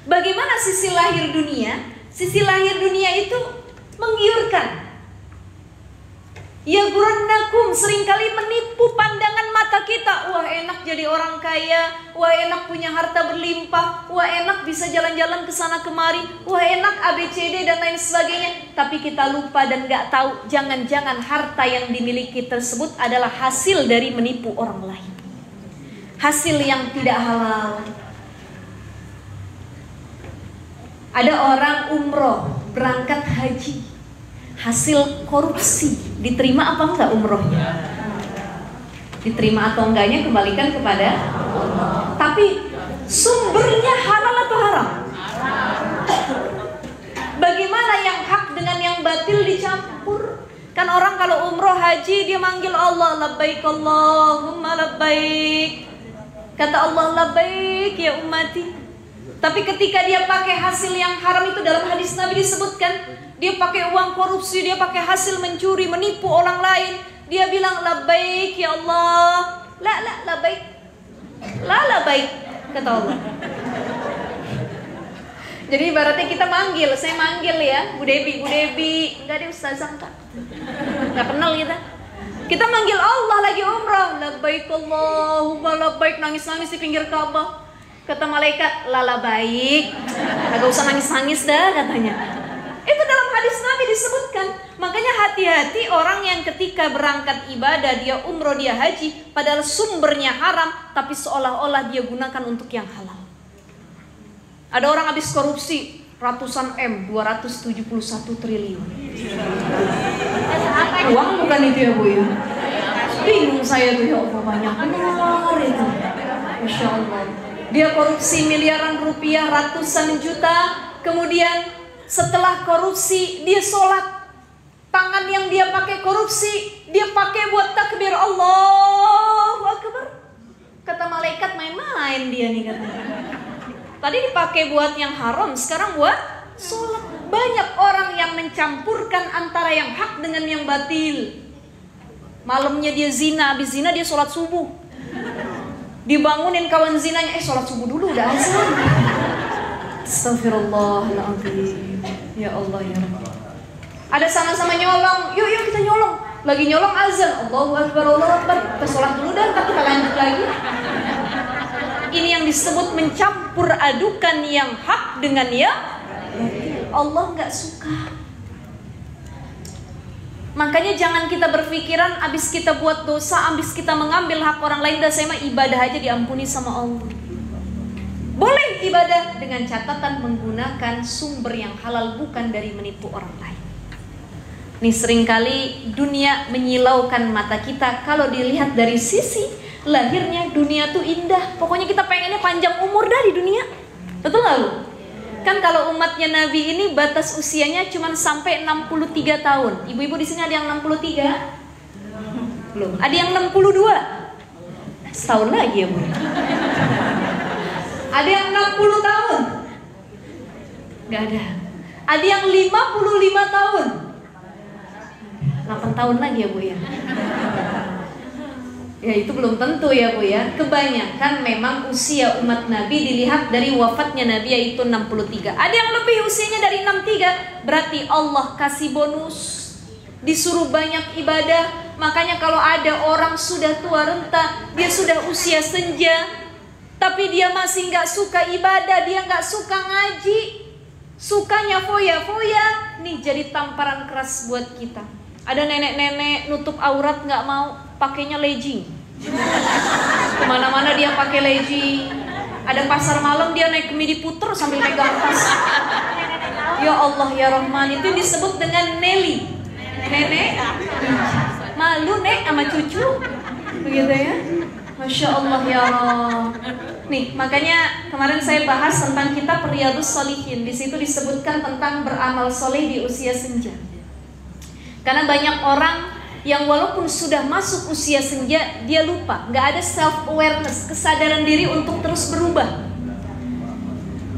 Bagaimana sisi lahir dunia? Sisi lahir dunia itu menggiurkan. Ya gurannakum, seringkali menipu pandangan mata kita. Wah enak jadi orang kaya, wah enak punya harta berlimpah, wah enak bisa jalan-jalan ke sana kemari, wah enak ABCD dan lain sebagainya. Tapi kita lupa dan gak tahu, jangan-jangan harta yang dimiliki tersebut adalah hasil dari menipu orang lain. Hasil yang tidak halal. Ada orang umroh, berangkat haji, hasil korupsi, diterima apa enggak umrohnya? Diterima atau enggaknya kembalikan kepada Allah. Tapi sumbernya halal atau haram? Bagaimana yang hak dengan yang batil dicampur? Kan orang kalau umroh haji dia manggil Allah, labbaik Allahumma labbaik. Kata Allah, labbaik ya ummati. Tapi ketika dia pakai hasil yang haram, itu dalam hadis Nabi disebutkan, dia pakai uang korupsi, dia pakai hasil mencuri, menipu orang lain, dia bilang labbaik ya Allah. La labbaik. La labbaik kata Allah. Jadi ibaratnya kita manggil, saya manggil ya, Bu Debi, enggak deh ustazah enggak kenal kita. Kita manggil Allah lagi umrah, labbaik Allahumma labbaik, nangis-nangis di pinggir Ka'bah. Kata malaikat, lala baik, kagak usah nangis-nangis dah katanya. Itu dalam hadis Nabi disebutkan. Makanya hati-hati orang yang ketika berangkat ibadah, dia umroh, dia haji, padahal sumbernya haram, tapi seolah-olah dia gunakan untuk yang halal. Ada orang habis korupsi ratusan M, 271 triliun. Uang bukan itu ya Bu ya? Bingung saya tuh, ya Allah, banyak benar itu. Masya Allah. Dia korupsi miliaran rupiah, ratusan juta. Kemudian setelah korupsi dia sholat. Tangan yang dia pakai korupsi, dia pakai buat takbir Allahu Akbar. Kata malaikat, main-main dia nih katanya. Tadi dipakai buat yang haram, sekarang buat sholat. Banyak orang yang mencampurkan antara yang hak dengan yang batil. Malamnya dia zina, habis zina dia sholat subuh. Dibangunin kawan zinanya, sholat subuh dulu, udah azan. Astagfirullahaladzim. Ya Allah ya Rabbi. Ada sama-sama nyolong, yuk kita nyolong. Lagi nyolong azan, Allahu Akbar, Allahu Akbar. Kita sholat dulu dan kita lanjut lagi. Ini yang disebut mencampur adukan yang hak dengan yang Allah nggak suka. Makanya jangan kita berpikiran abis kita buat dosa, abis kita mengambil hak orang lain, dah saya mah ibadah aja diampuni sama Allah. Boleh ibadah dengan catatan menggunakan sumber yang halal, bukan dari menipu orang lain. Nih seringkali dunia menyilaukan mata kita kalau dilihat dari sisi lahirnya. Dunia tuh indah, pokoknya kita pengennya panjang umur dah di dunia. Betul gak lu? Kan kalau umatnya Nabi ini batas usianya cuma sampai 63 tahun. Ibu-ibu di sini ada yang 63? Belum. Ada yang 62? Setahun lagi ya Bu. Ada yang 60 tahun? Gak ada. Ada yang 55 tahun? 8 tahun lagi ya Bu ya. Ya itu belum tentu ya Bu ya. Kebanyakan memang usia umat Nabi dilihat dari wafatnya Nabi, yaitu 63. Ada yang lebih usianya dari 63. Berarti Allah kasih bonus, disuruh banyak ibadah. Makanya kalau ada orang sudah tua renta, dia sudah usia senja, tapi dia masih gak suka ibadah, dia gak suka ngaji, sukanya foya-foya, nih jadi tamparan keras buat kita. Ada nenek-nenek nutup aurat gak mau, pakainya legging. Kemana-mana dia pakai legging. Ada pasar malam dia naik kemidi puter sambil megang tas. Ya Allah ya Rahman, itu disebut dengan Nelly. Nenek malu nek sama cucu, begitu ya. Masya Allah ya Allah. Nih makanya kemarin saya bahas tentang kitab Riyadhus Shalihin. Di situ disebutkan tentang beramal soleh di usia senja. Karena banyak orang yang walaupun sudah masuk usia senja, dia lupa, nggak ada self awareness, kesadaran diri untuk terus berubah.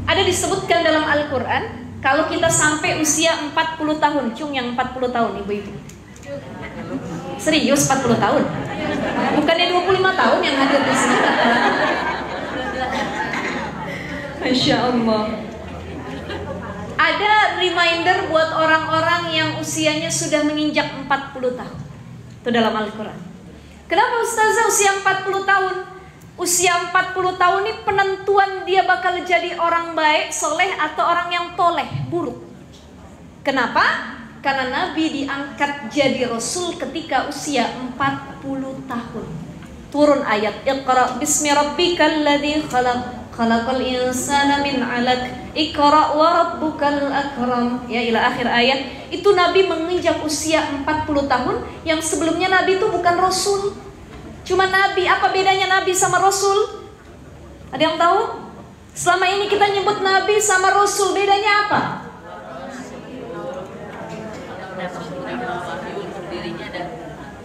Ada disebutkan dalam Al-Quran, kalau kita sampai usia 40 tahun, Cung yang 40 tahun ibu-ibu. Serius 40 tahun? Bukannya 25 tahun yang hadir di sini? Masya Allah. Ada reminder buat orang-orang yang usianya sudah menginjak 40 tahun. Itu dalam Al-Quran. Kenapa Ustazah usia 40 tahun? Usia 40 tahun ini penentuan dia bakal jadi orang baik, soleh, atau orang yang toleh, buruk. Kenapa? Karena Nabi diangkat jadi Rasul ketika usia 40 tahun. Turun ayat, Iqra bismi rabbikal ladzi khalaq, khalaqal insana min 'alaq, Iqra wa rabbukal akram. Ya, ila akhir ayat. Itu Nabi menginjak usia 40 tahun, yang sebelumnya Nabi itu bukan Rasul. Cuma Nabi. Apa bedanya Nabi sama Rasul? Ada yang tahu? Selama ini kita nyebut Nabi sama Rasul, bedanya apa?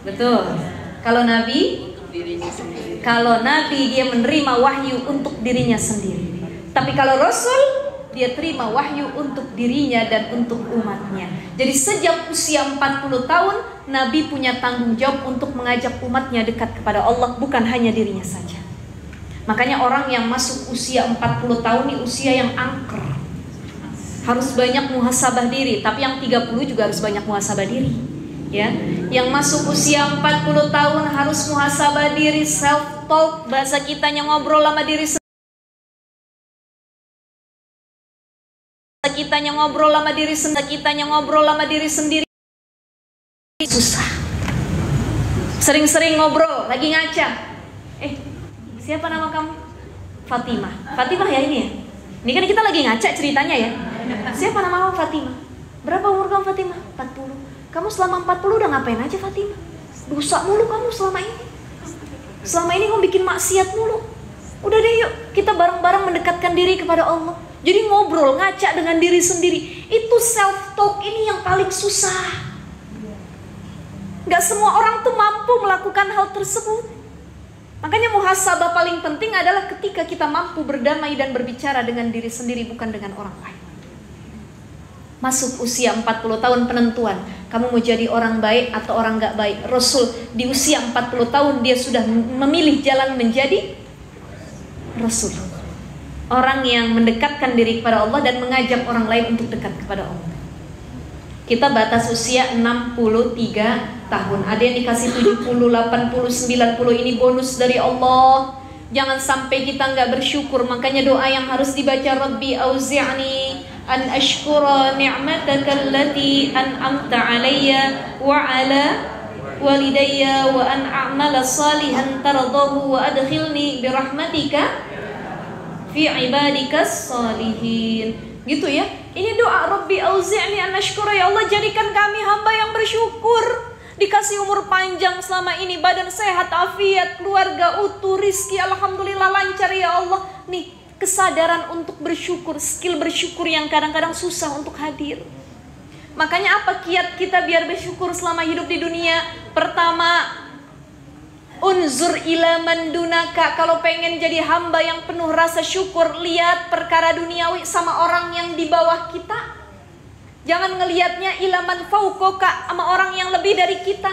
Betul. Kalau Nabi dia menerima wahyu untuk dirinya sendiri. Tapi kalau Rasul dia terima wahyu untuk dirinya dan untuk umatnya. Jadi sejak usia 40 tahun Nabi punya tanggung jawab untuk mengajak umatnya dekat kepada Allah, bukan hanya dirinya saja. Makanya orang yang masuk usia 40 tahun ini usia yang angker. harus banyak muhasabah diri. Tapi yang 30 juga harus banyak muhasabah diri, ya. Yang masuk usia 40 tahun harus muhasabah diri, self talk, bahasa kitanya ngobrol sama diri sendiri. Kitanya ngobrol sama diri sendiri susah. Sering-sering ngobrol, lagi ngaca. Siapa nama kamu? Fatimah ya ini ya. Ini kan kita lagi ngaca ceritanya ya. Siapa nama kamu? Fatimah. Berapa umur kamu Fatimah? 40. Kamu selama 40 udah ngapain aja Fatimah? Dosa mulu kamu selama ini. Selama ini kamu bikin maksiat mulu. Udah deh yuk, kita bareng-bareng mendekatkan diri kepada Allah. Jadi ngobrol, ngaca dengan diri sendiri. Itu self talk ini yang paling susah. Gak semua orang tuh mampu melakukan hal tersebut. Makanya muhasabah paling penting adalah ketika kita mampu berdamai dan berbicara dengan diri sendiri, bukan dengan orang lain. Masuk usia 40 tahun penentuan, kamu mau jadi orang baik atau orang gak baik. Rasul di usia 40 tahun dia sudah memilih jalan menjadi Rasul. Orang yang mendekatkan diri kepada Allah dan mengajak orang lain untuk dekat kepada Allah. Kita batas usia 63 tahun. Ada yang dikasih 70, 80, 90. Ini bonus dari Allah. Jangan sampai kita nggak bersyukur. Makanya doa yang harus dibaca, Rabbi auzi'ni an ashkura ni'mataka allati an'amta alayya wa ala walidayya wa an a'mala salihan taradahu wa adkhilni birahmatika fi ibadikas salihin. Gitu ya. Ini doa, Rabbi auzi'ni an ashkura, ya Allah jadikan kami hamba yang bersyukur. Dikasih umur panjang selama ini, badan sehat, afiat, keluarga utuh, rizki alhamdulillah lancar ya Allah. Nih, kesadaran untuk bersyukur, skill bersyukur yang kadang-kadang susah untuk hadir. Makanya apa kiat kita biar bersyukur selama hidup di dunia? Pertama, unzur ila man dunaka. Kalau pengen jadi hamba yang penuh rasa syukur, lihat perkara duniawi sama orang yang di bawah kita. Jangan ngelihatnya ila man fauqaka, sama orang yang lebih dari kita.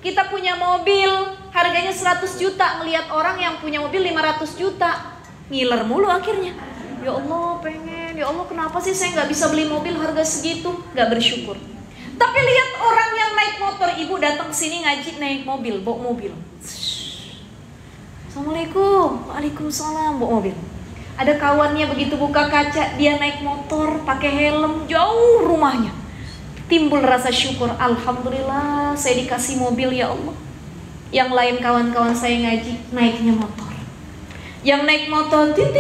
Kita punya mobil harganya 100 juta, ngelihat orang yang punya mobil 500 juta, ngiler mulu akhirnya. Ya Allah pengen, ya Allah kenapa sih saya nggak bisa beli mobil harga segitu? Nggak bersyukur. Tapi lihat orang yang naik motor, ibu datang sini ngaji naik mobil, bawa mobil. Assalamualaikum, waalaikumsalam, bawa mobil. Ada kawannya begitu buka kaca, dia naik motor, pakai helm, jauh rumahnya. Timbul rasa syukur, alhamdulillah saya dikasih mobil ya Allah. Yang lain kawan-kawan saya ngaji, naiknya motor. Yang naik motor, tin,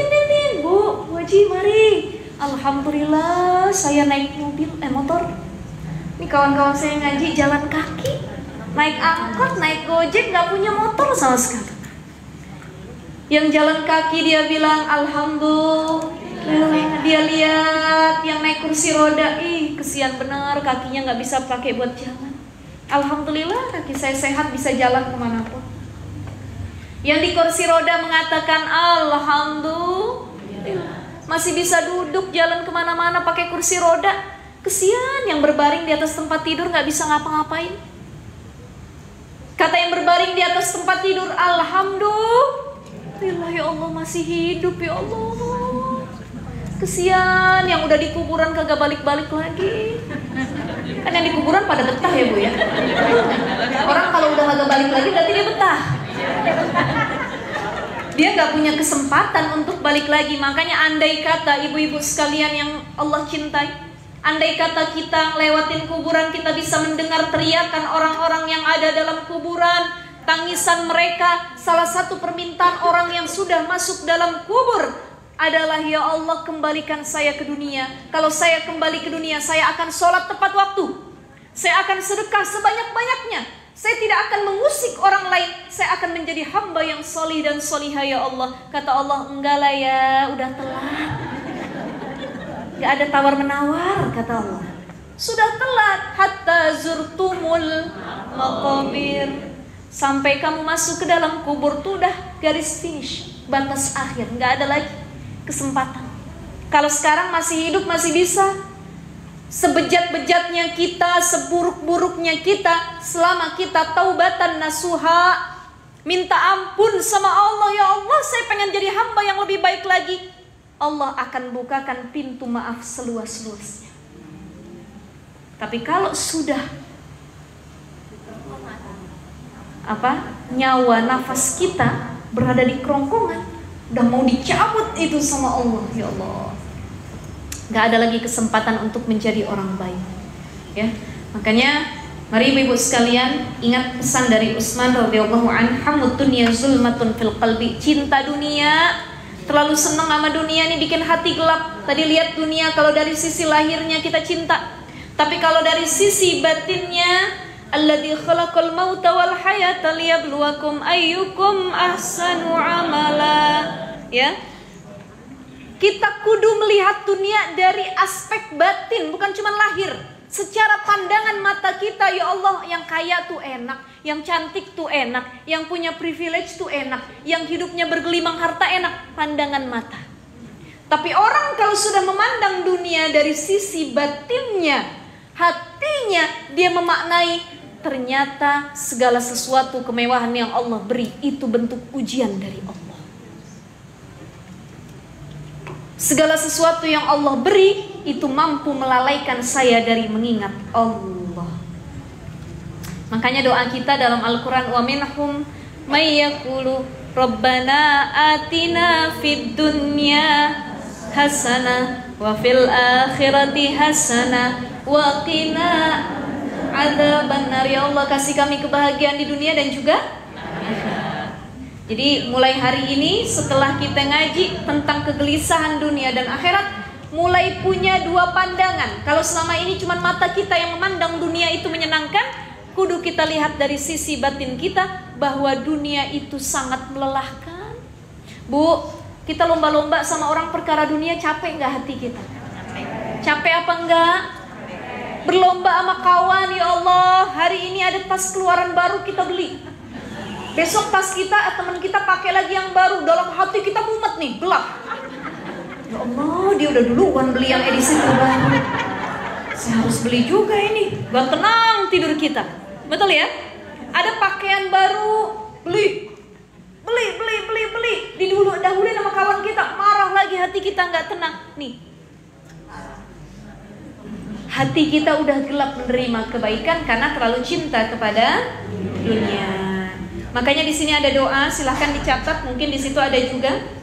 Bu Haji mari. Alhamdulillah saya naik motor. Ini kawan-kawan saya ngaji jalan kaki, naik angkot, naik gojek, gak punya motor sama sekali. Yang jalan kaki dia bilang alhamdulillah. Dia lihat yang naik kursi roda, kesian benar kakinya nggak bisa pakai buat jalan. Alhamdulillah kaki saya sehat bisa jalan kemanapun. Yang di kursi roda mengatakan alhamdulillah masih bisa duduk jalan kemana-mana pakai kursi roda. Kesian yang berbaring di atas tempat tidur nggak bisa ngapa-ngapain. Kata yang berbaring di atas tempat tidur, alhamdulillah ya Allah masih hidup ya Allah. Kesian yang udah di kuburan kagak balik-balik lagi. Kan yang di kuburan pada betah ya Bu ya. Orang kalau udah kagak balik lagi berarti dia betah. Dia gak punya kesempatan untuk balik lagi. Makanya andai kata ibu-ibu sekalian yang Allah cintai, andai kata kita lewatin kuburan, kita bisa mendengar teriakan orang-orang yang ada dalam kuburan, tangisan mereka. Salah satu permintaan orang yang sudah masuk dalam kubur adalah, ya Allah kembalikan saya ke dunia. Kalau saya kembali ke dunia, saya akan sholat tepat waktu, saya akan sedekah sebanyak-banyaknya, saya tidak akan mengusik orang lain, saya akan menjadi hamba yang solih dan solihah ya Allah. Kata Allah, enggak lah ya, udah telat. Gak ada tawar-menawar, kata Allah. Sudah telat. Hatta zurtumul maqabir. Sampai kamu masuk ke dalam kubur tuh udah garis finish, batas akhir, nggak ada lagi kesempatan. Kalau sekarang masih hidup masih bisa. Sebejat-bejatnya kita, seburuk-buruknya kita, selama kita taubatan nasuha, minta ampun sama Allah, ya Allah saya pengen jadi hamba yang lebih baik lagi. Allah akan bukakan pintu maaf seluas-luasnya. Tapi kalau sudah nyawa nafas kita berada di kerongkongan, udah mau dicabut itu sama Allah, ya Allah, nggak ada lagi kesempatan untuk menjadi orang baik, ya. Makanya mari ibu sekalian ingat pesan dari Utsman radhiyallahu anhu, hamud dunya zulmatun fil qalbi. Cinta dunia, terlalu senang sama dunia ini bikin hati gelap. Tadi lihat dunia kalau dari sisi lahirnya kita cinta, tapi kalau dari sisi batinnya, alladzi khalaqal mauta wal hayata liyabluwakum ayyukum ahsanu amala. Ya. Kita kudu melihat dunia dari aspek batin, bukan cuma lahir. Secara pandangan mata kita, ya Allah, yang kaya tuh enak, yang cantik tuh enak, yang punya privilege tuh enak, yang hidupnya bergelimang harta enak, pandangan mata. Tapi orang kalau sudah memandang dunia dari sisi batinnya, hatinya, dia memaknai ternyata segala sesuatu kemewahan yang Allah beri itu bentuk ujian dari Allah. Segala sesuatu yang Allah beri itu mampu melalaikan saya dari mengingat Allah. Makanya doa kita dalam Al-Quran, wa minhum may yaqulu rabbana atina fid dunya hasanah wa fil akhirati hasanah wa qina adzabannar. Ya Allah, kasih kami kebahagiaan di dunia dan juga akhirat. Jadi mulai hari ini setelah kita ngaji tentang kegelisahan dunia dan akhirat, mulai punya dua pandangan. Kalau selama ini cuma mata kita yang memandang dunia itu menyenangkan, kudu kita lihat dari sisi batin kita bahwa dunia itu sangat melelahkan. Bu, kita lomba-lomba sama orang perkara dunia, capek nggak hati kita? Capek apa enggak? Berlomba sama kawan, ya Allah, hari ini ada tas keluaran baru kita beli, besok tas kita teman kita pakai lagi yang baru, dalam hati kita mumet nih, gelap. Ya Allah, dia udah duluan beli yang edisi terbaru, saya harus beli juga ini. Gak tenang tidur kita, betul ya? Ada pakaian baru, beli, dahuluin sama kawan kita, marah lagi, hati kita nggak tenang. Nih, hati kita udah gelap menerima kebaikan karena terlalu cinta kepada dunia. Makanya di sini ada doa, silahkan dicatat, mungkin di situ ada juga.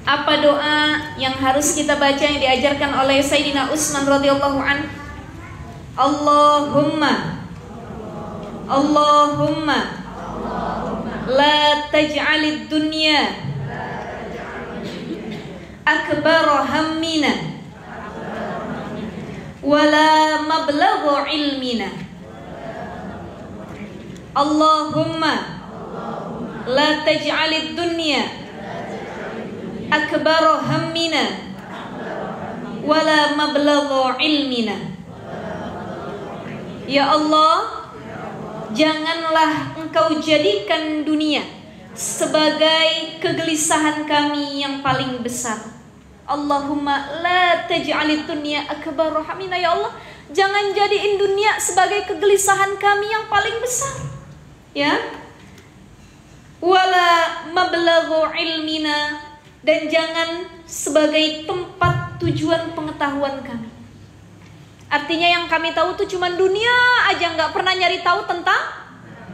Apa doa yang harus kita baca yang diajarkan oleh Sayyidina Utsman radhiyallahu an? Allahumma la taj'alid dunya akbar hammina wala mablagha ilmina. Allahumma la taj'alid dunya akbar hammina wala mablagha ilmina. Ya Allah, janganlah Engkau jadikan dunia sebagai kegelisahan kami yang paling besar. Allahumma la taj'alid dunya akbar hammina. Ya Allah, jangan jadiin dunia sebagai kegelisahan kami yang paling besar. Ya, wala mablaghu ilmina, dan jangan sebagai tempat tujuan pengetahuan kami. Artinya yang kami tahu tuh cuma dunia aja, nggak pernah nyari tahu tentang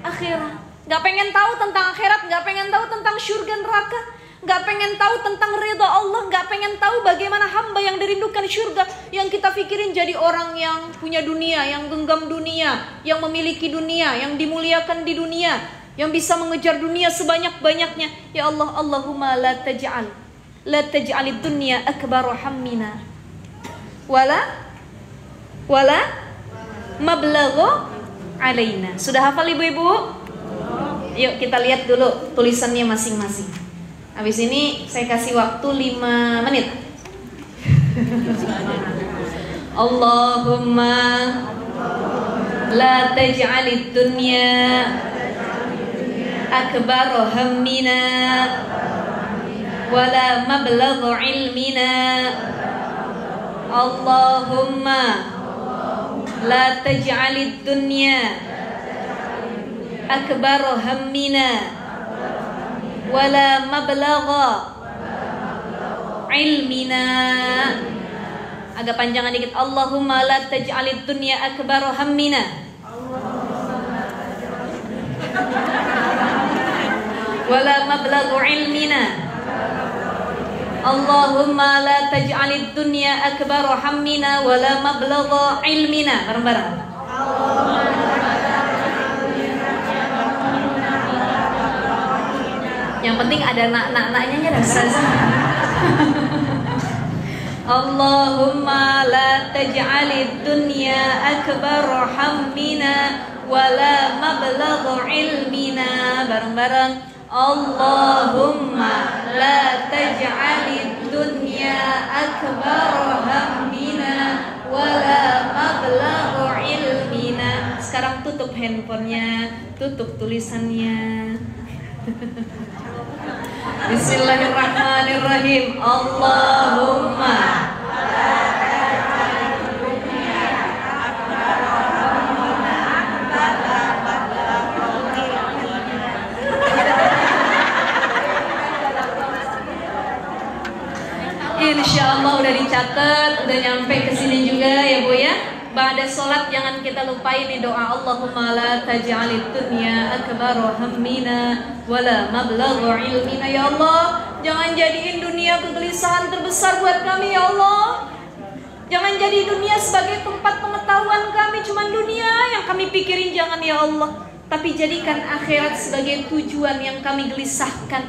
akhirat, nggak pengen tahu tentang akhirat, nggak pengen tahu tentang surga neraka, nggak pengen tahu tentang ridha Allah, nggak pengen tahu bagaimana hamba yang dirindukan surga. Yang kita pikirin jadi orang yang punya dunia, yang genggam dunia, yang memiliki dunia, yang dimuliakan di dunia, yang bisa mengejar dunia sebanyak-banyaknya. Ya Allah, Allahumma la taj'alid dunya akbar hammina wala mablagha alaina. Sudah hafal ibu-ibu? Yuk kita lihat dulu tulisannya masing-masing. Habis ini saya kasih waktu 5 menit. Allahumma la taj'alid dunya akbar hammina wala mablagha ilmina. Allahumma la taj'alid dunya akbar hammina wala mablagha ilmina. Agak panjangan dikit. Allahumma la taj'alid dunya akbar hammina wala mablaghu ilmina. Allahumma la taj'alid dunya akbar hammina wala mablagha ilmina. Bareng-bareng. Yang penting ada nak-naknya dah Ustazah. Allahumma la taj'alid dunya akbar hammina wala mablagha ilmina. Bareng-bareng. Allahumma la taj'alid dunya akbar hammina wala mablagha ilmina. Sekarang tutup handphonenya, tutup tulisannya. Bismillahirrahmanirrahim. Allahumma Insya Allah udah dicatat, udah nyampe ke sini juga ya Bu ya. Ba'da sholat jangan kita lupain nih doa Allahumma la taj'alid dunya akbar hammina wala mablagha ilmina. Ya Allah, jangan jadiin dunia kegelisahan terbesar buat kami ya Allah. Jangan jadi dunia sebagai tempat pengetahuan kami, cuman dunia yang kami pikirin, jangan ya Allah. Tapi jadikan akhirat sebagai tujuan yang kami gelisahkan.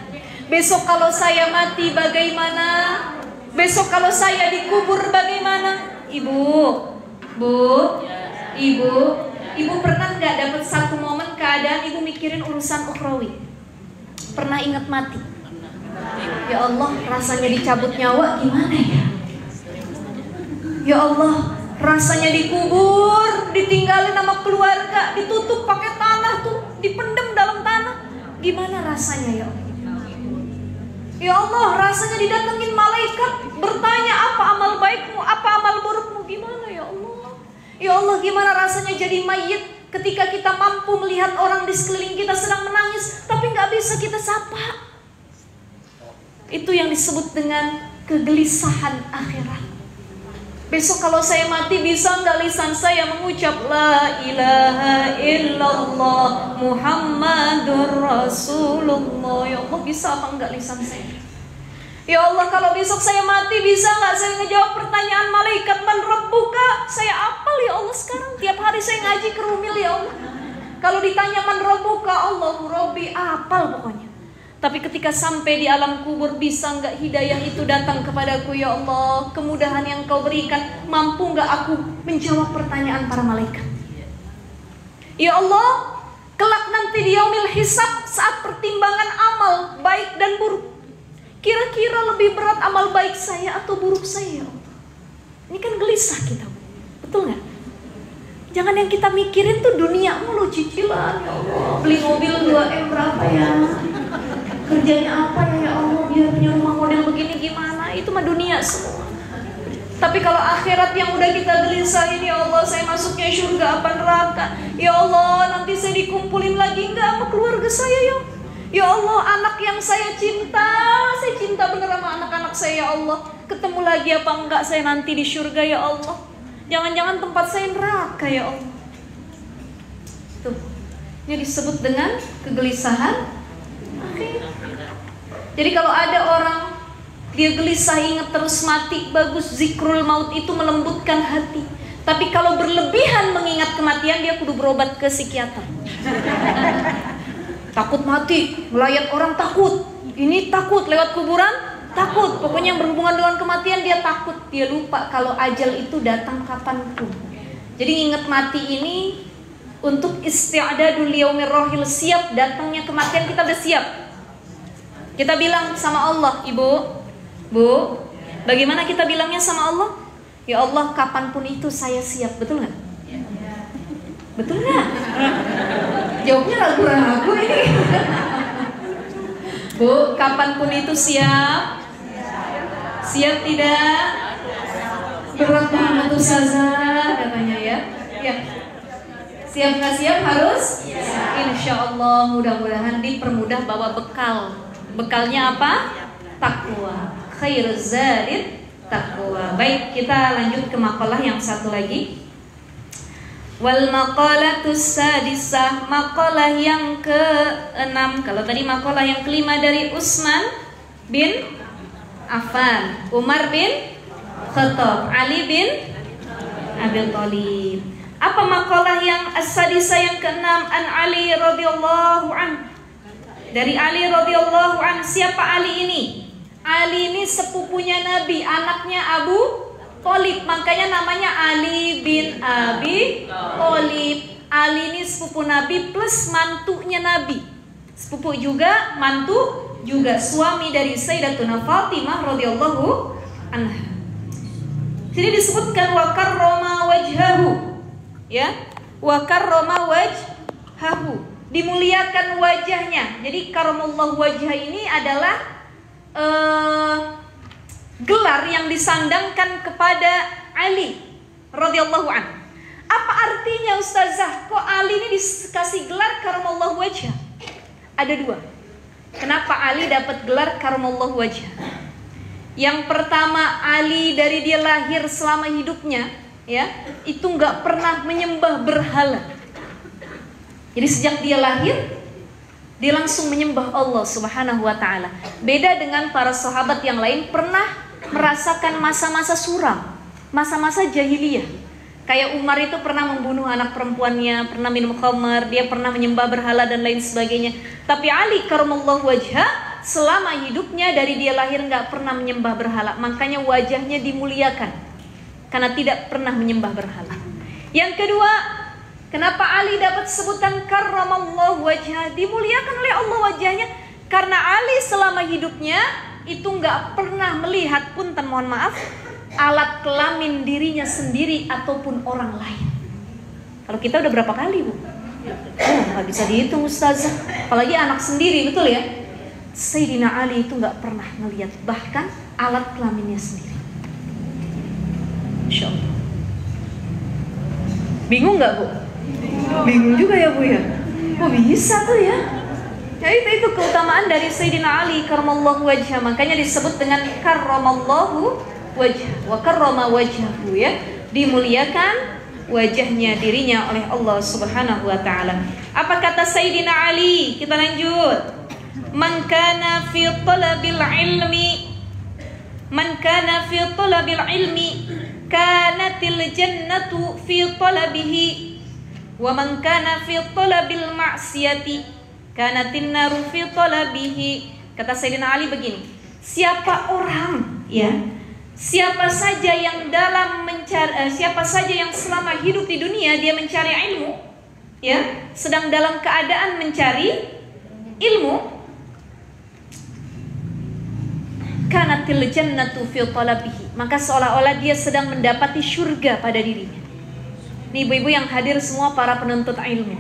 Besok kalau saya mati bagaimana? Besok kalau saya dikubur bagaimana? Ibu pernah nggak dapat satu momen keadaan ibu mikirin urusan ukhrawi? Pernah ingat mati? Ya Allah, rasanya dicabut nyawa gimana ya? Ya Allah, rasanya dikubur, ditinggalin sama keluarga, ditutup pakai tanah tuh, dipendem dalam tanah. Gimana rasanya ya Allah? Ya Allah, rasanya didatengin malaikat bertanya apa amal baikmu, apa amal burukmu, gimana ya Allah? Ya Allah, gimana rasanya jadi mayit ketika kita mampu melihat orang di sekeliling kita sedang menangis, tapi nggak bisa kita sapa. Itu yang disebut dengan kegelisahan akhirat. Besok kalau saya mati, bisa nggak lisan saya mengucap La ilaha illallah Muhammadur Rasulullah? Ya Allah, bisa apa nggak lisan saya? Ya Allah, kalau besok saya mati, bisa nggak saya ngejawab pertanyaan malaikat man rabbuka? Saya apal ya Allah sekarang, tiap hari saya ngaji ke Rumil ya Allah. Kalau ditanya man rabbuka, Allahu Rabbi, apal pokoknya. Tapi ketika sampai di alam kubur, bisa nggak hidayah itu datang kepadaku ya Allah? Kemudahan yang kau berikan, mampu nggak aku menjawab pertanyaan para malaikat? Ya Allah, kelak nanti di yaumil hisab, saat pertimbangan amal baik dan buruk, kira-kira lebih berat amal baik saya atau buruk saya ya Allah? Ini kan gelisah kita, betul nggak? Jangan yang kita mikirin tuh dunia mulu, cicilan ya Allah. Beli mobil 2M berapa ya? Kerjanya apa ya Allah, biar punya rumah model begini gimana? Itu mah dunia semua. Tapi kalau akhirat yang udah kita gelisahin, ya Allah, saya masuknya surga apa neraka? Ya Allah, nanti saya dikumpulin lagi nggak sama keluarga saya ya? Ya Allah, anak yang saya cinta bener sama anak-anak saya ya Allah. Ketemu lagi apa enggak saya nanti di surga ya Allah? Jangan-jangan tempat saya neraka ya Allah. Tuh, ini disebut dengan kegelisahan akhirat. Jadi kalau ada orang dia gelisah ingat terus mati, bagus, zikrul maut itu melembutkan hati. Tapi kalau berlebihan mengingat kematian, dia kudu berobat ke psikiater. Takut mati, melayat orang takut, ini takut, lewat kuburan takut. Pokoknya yang berhubungan dengan kematian dia takut. Dia lupa kalau ajal itu datang kapanpun. Jadi ingat mati ini untuk isti'adadul yaumir rohil, siap datangnya kematian, kita udah siap. Kita bilang sama Allah, Bu, bagaimana kita bilangnya sama Allah? Ya Allah, kapanpun itu saya siap, betul nggak? Betul nggak? Jawabnya ragu-ragu ini. Bu, kapanpun itu siap? Siap tidak? Berat banget Ustazah katanya ya. Ya. Siap nggak siap harus? Insya Allah mudah-mudahan dipermudah bawa bekal. Bekalnya apa? Takwa. khairuz zadit taqwa. Baik, kita lanjut ke makalah yang satu lagi. Wal maqalatus sadisah, makalah yang ke-6. Kalau tadi makalah yang kelima dari Utsman bin Affan, Umar bin Khattab, Ali bin Abi Thalib. Apa makalah yang as-sadisah yang ke-6? An Ali radhiyallahu an. Dari Ali radhiyallahu an. Siapa Ali ini? Ali ini sepupunya Nabi, anaknya Abu Thalib, makanya namanya Ali bin Abi Thalib. Ali ini sepupu Nabi plus mantunya Nabi. Sepupu juga, mantu juga, suami dari Sayyidatuna Fatimah radhiyallahu anha. Jadi disebutkan wa karrama wajhahu, ya, wa karrama wajhahu, dimuliakan wajahnya. Jadi karamallahu wajha ini adalah gelar yang disandangkan kepada Ali radhiyallahu an. Apa artinya Ustazah? Kok Ali ini dikasih gelar karamallahu wajha? Ada dua. Kenapa Ali dapat gelar karamallahu wajha? Yang pertama, Ali dari dia lahir selama hidupnya, ya, itu nggak pernah menyembah berhala. Jadi sejak dia lahir, dia langsung menyembah Allah Subhanahu wa ta'ala. Beda dengan para sahabat yang lain pernah merasakan masa-masa suram, masa-masa jahiliyah. Kayak Umar itu pernah membunuh anak perempuannya, pernah minum khamar, dia pernah menyembah berhala dan lain sebagainya. Tapi Ali karamallahu wajha selama hidupnya dari dia lahir nggak pernah menyembah berhala. Makanya wajahnya dimuliakan karena tidak pernah menyembah berhala. Yang kedua, kenapa Ali dapat sebutan karramallahu wajha, dimuliakan oleh Allah wajahnya? Karena Ali selama hidupnya itu nggak pernah melihat, punten mohon maaf, alat kelamin dirinya sendiri ataupun orang lain. Kalau kita udah berapa kali, Bu? Nggak bisa dihitung, Ustazah. Apalagi anak sendiri, betul ya? Sayyidina Ali itu nggak pernah melihat bahkan alat kelaminnya sendiri. Insya Allah. Bingung nggak, Bu? Bingung juga ya, Bu ya? Kok bisa tuh ya? Ya itu keutamaan dari Sayyidina Ali karramallahu wajha. Makanya disebut dengan karramallahu wajha wa karrama wajhahu, ya, dimuliakan wajahnya dirinya oleh Allah Subhanahu wa taala. Apa kata Sayyidina Ali? Kita lanjut. Man kana fi talabil ilmi, man kana fi talabil ilmi kanatil jannatu fi talabihi, wa man kana fi talabil ma'siyati kanatin naru fi talabihi. Kata Sayyidina Ali begini, siapa orang, ya, siapa saja yang dalam mencari, siapa saja yang selama hidup di dunia dia mencari ilmu, ya, sedang dalam keadaan mencari ilmu, kanatil jannatu fi talabihi, maka seolah-olah dia sedang mendapati surga pada dirinya. Nih ibu-ibu yang hadir semua para penuntut ilmu,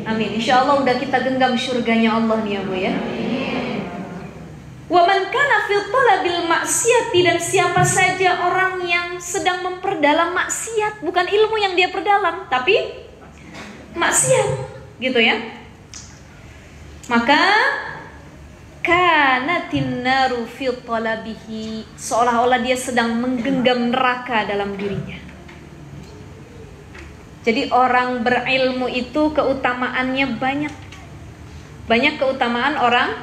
amin. Insya Allah udah kita genggam surganya Allah nih ya, Bu ya. Wa man kana fi talabil maksiati, dan siapa saja orang yang sedang memperdalam maksiat, bukan ilmu yang dia perdalam tapi maksiat, gitu ya. Maka kanatin naru fi talabihi, seolah-olah dia sedang menggenggam neraka dalam dirinya. Jadi orang berilmu itu keutamaannya banyak. Banyak keutamaan orang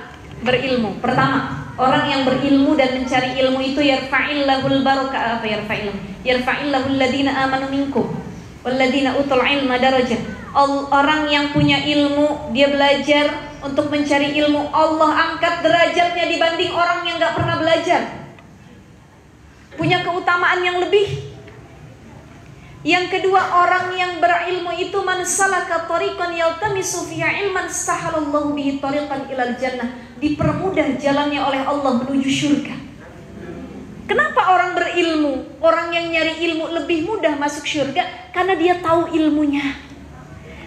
berilmu. Pertama, orang yang berilmu dan mencari ilmu itu yarfa'illahul barakah, apa yarfa'illahu? Yarfa'illahul ladina amanu minkum wal ladina utul ilma darajah. Orang yang punya ilmu, dia belajar untuk mencari ilmu, Allah angkat derajatnya dibanding orang yang gak pernah belajar. Punya keutamaan yang lebih. Yang kedua, orang yang berilmu itu man salaka tariqan yaltamisu fiha ilman sahalallahu bihi tariqan ilal jannah, dipermudah jalannya oleh Allah menuju surga. Kenapa orang berilmu, orang yang nyari ilmu lebih mudah masuk surga? Karena dia tahu ilmunya,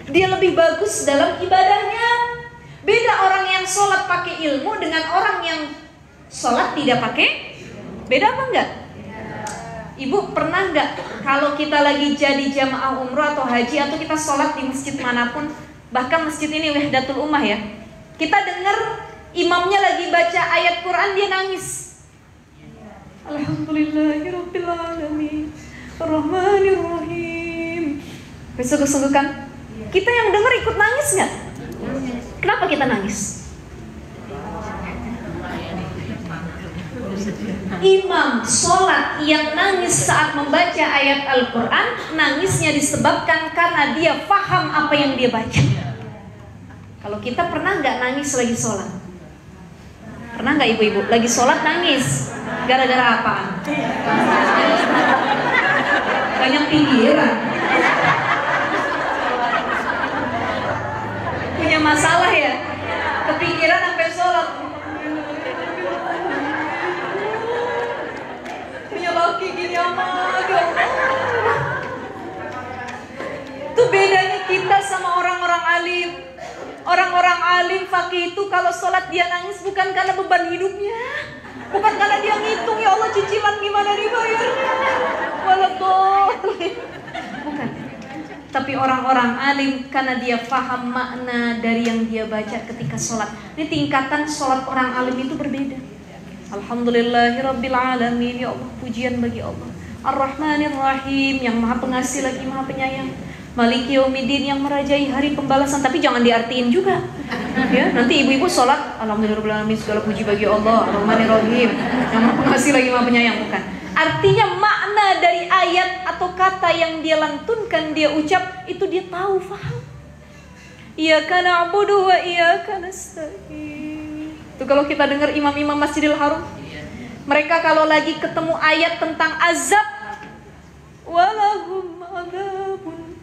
dia lebih bagus dalam ibadahnya. Beda orang yang sholat pakai ilmu dengan orang yang sholat tidak pakai. Beda apa enggak? Ibu pernah nggak kalau kita lagi jadi jamaah umroh atau haji atau kita sholat di masjid manapun, bahkan masjid ini Wahdatul Ummah ya, kita dengar imamnya lagi baca ayat Quran dia nangis. Alhamdulillahirabbil alamin. Ar-Rahmanir-Rahim. Sungguh-sungguh kan? Kita yang dengar ikut nangis nggak? Kenapa kita nangis? Imam sholat yang nangis saat membaca ayat Al-Quran, nangisnya disebabkan karena dia paham apa yang dia baca. Kalau kita pernah nggak nangis lagi sholat? Pernah nggak ibu-ibu lagi sholat nangis? Gara-gara apaan? Banyak pikiran, punya masalah ya, kepikiran sampai sholat. Punya laki gini amat, ya Allah. Itu bedanya kita sama orang-orang alim. Orang-orang alim fakih itu kalau sholat dia nangis bukan karena beban hidupnya, bukan karena dia ngitung ya Allah cicilan gimana dibayarnya, bukan. Tapi orang-orang alim karena dia paham makna dari yang dia baca ketika sholat. Ini tingkatan sholat orang alim itu berbeda. Alhamdulillahirabbil alamin. Ya Allah, pujian bagi Allah. Ar-Rahmanir-Rahim, yang maha pengasih lagi maha penyayang. Maliki yaumiddin, yang merajai hari pembalasan. Tapi jangan diartiin juga ya, nanti ibu-ibu sholat alhamdulillahirabbil alamin, segala puji bagi Allah, Ar-Rahmanir-Rahim, yang maha pengasih lagi maha penyayang. Bukan. Artinya makna dari ayat atau kata yang dia lantunkan, dia ucap, itu dia tahu, faham. Iyyaka na'budu wa iyyaka nasta'in. Itu kalau kita dengar imam-imam Masjidil Haram, mereka kalau lagi ketemu ayat tentang azab, walahum adzabun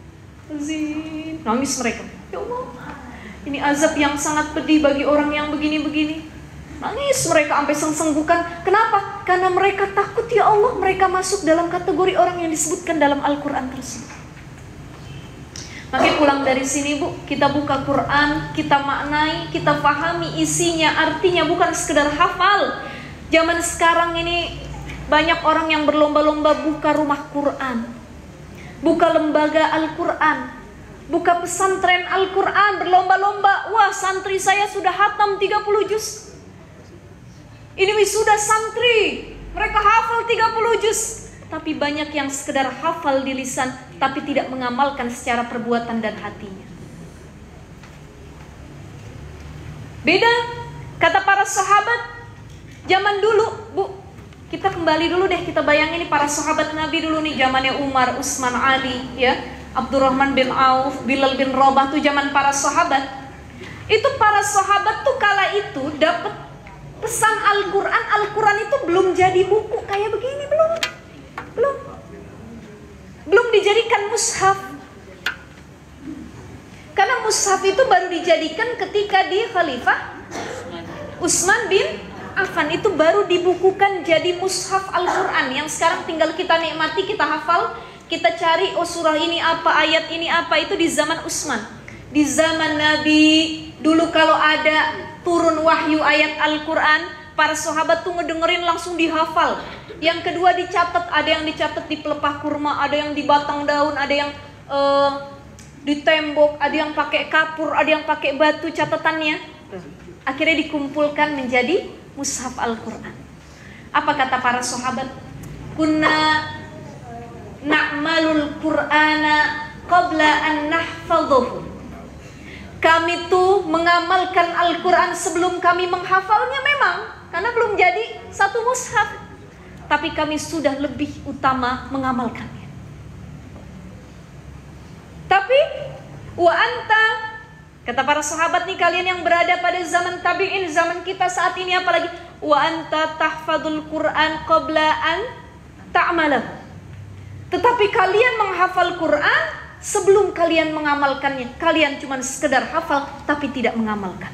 azim, nangis mereka. Ya Allah, ini azab yang sangat pedih bagi orang yang begini-begini. Nangis mereka sampai senggukan. Kenapa? Karena mereka takut ya Allah, mereka masuk dalam kategori orang yang disebutkan dalam Al-Quran tersebut. Makanya pulang dari sini Bu, kita buka Quran, kita maknai, kita pahami isinya, artinya, bukan sekedar hafal. Zaman sekarang ini banyak orang yang berlomba-lomba buka rumah Quran, buka lembaga Al-Quran, buka pesantren Al-Quran, berlomba-lomba. Wah, santri saya sudah hatam 30 juz. Ini wisuda santri, mereka hafal 30 juz. Tapi banyak yang sekedar hafal di lisan, tapi tidak mengamalkan secara perbuatan dan hatinya. Beda, kata para sahabat zaman dulu, Bu. Kita kembali dulu deh, kita bayangin nih para sahabat Nabi dulu nih, zamannya Umar, Utsman, Ali, ya, Abdurrahman bin Auf, Bilal bin Rabah, tuh zaman para sahabat. Itu para sahabat tuh kala itu dapat pesan Al-Quran. Al-Quran itu belum jadi buku kayak begini, belum dijadikan mushaf. Karena mushaf itu baru dijadikan ketika di Khalifah Utsman bin Affan, itu baru dibukukan jadi mushaf Al-Quran yang sekarang tinggal kita nikmati, kita hafal, kita cari, oh surah ini apa, ayat ini apa. Itu di zaman Utsman. Di zaman Nabi dulu kalau ada turun wahyu ayat Al-Quran, para sahabat tuh ngedengerin langsung dihafal. Yang kedua dicatat, ada yang dicatat di pelepah kurma, ada yang di batang daun, ada yang di tembok, ada yang pakai kapur, ada yang pakai batu catatannya. Akhirnya dikumpulkan menjadi mushaf Al-Quran. Apa kata para sahabat? Kunna na'malul Qur'ana qabla an nahfadhuhu. Kami tuh mengamalkan Al-Quran sebelum kami menghafalnya memang, karena belum jadi satu mushaf. Tapi kami sudah lebih utama mengamalkannya. Tapi wa anta, kata para sahabat nih, kalian yang berada pada zaman tabi'in, zaman kita saat ini apalagi, wa anta tahfadul Quran qabla an ta'malah. Tetapi kalian menghafal Quran sebelum kalian mengamalkannya. Kalian cuma sekedar hafal tapi tidak mengamalkan.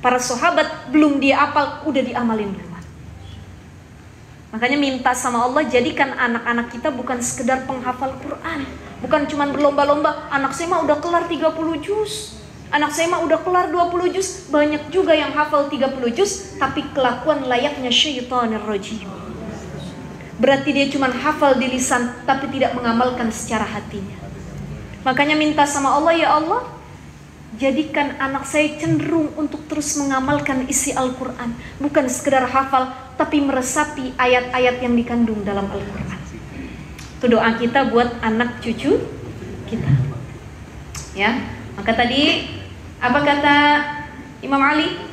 Para sahabat belum dia hafal udah diamalin duluan. Makanya minta sama Allah, jadikan anak-anak kita bukan sekedar penghafal Quran, bukan cuma berlomba-lomba. Anak saya mah udah kelar 30 juz, anak saya mah udah kelar 20 juz. Banyak juga yang hafal 30 juz tapi kelakuan layaknya syaitanir rajim. Berarti dia cuma hafal di lisan tapi tidak mengamalkan secara hatinya. Makanya minta sama Allah, ya Allah, jadikan anak saya cenderung untuk terus mengamalkan isi Al-Quran. Bukan sekedar hafal, tapi meresapi ayat-ayat yang dikandung dalam Al-Quran. Itu doa kita buat anak cucu kita. Ya, maka tadi apa kata Imam Ali?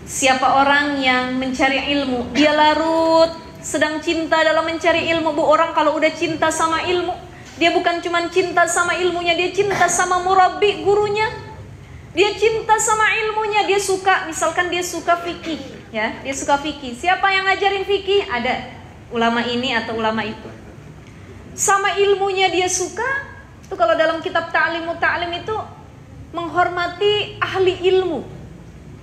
Siapa orang yang mencari ilmu, dia larut sedang cinta dalam mencari ilmu. Bu, orang kalau udah cinta sama ilmu, dia bukan cuma cinta sama ilmunya, dia cinta sama murabbi, gurunya. Dia cinta sama ilmunya, dia suka, misalkan dia suka fikih, ya, dia suka fikih. Siapa yang ngajarin fikih? Ada ulama ini atau ulama itu. Sama ilmunya dia suka. Itu kalau dalam kitab ta'lim itu menghormati ahli ilmu.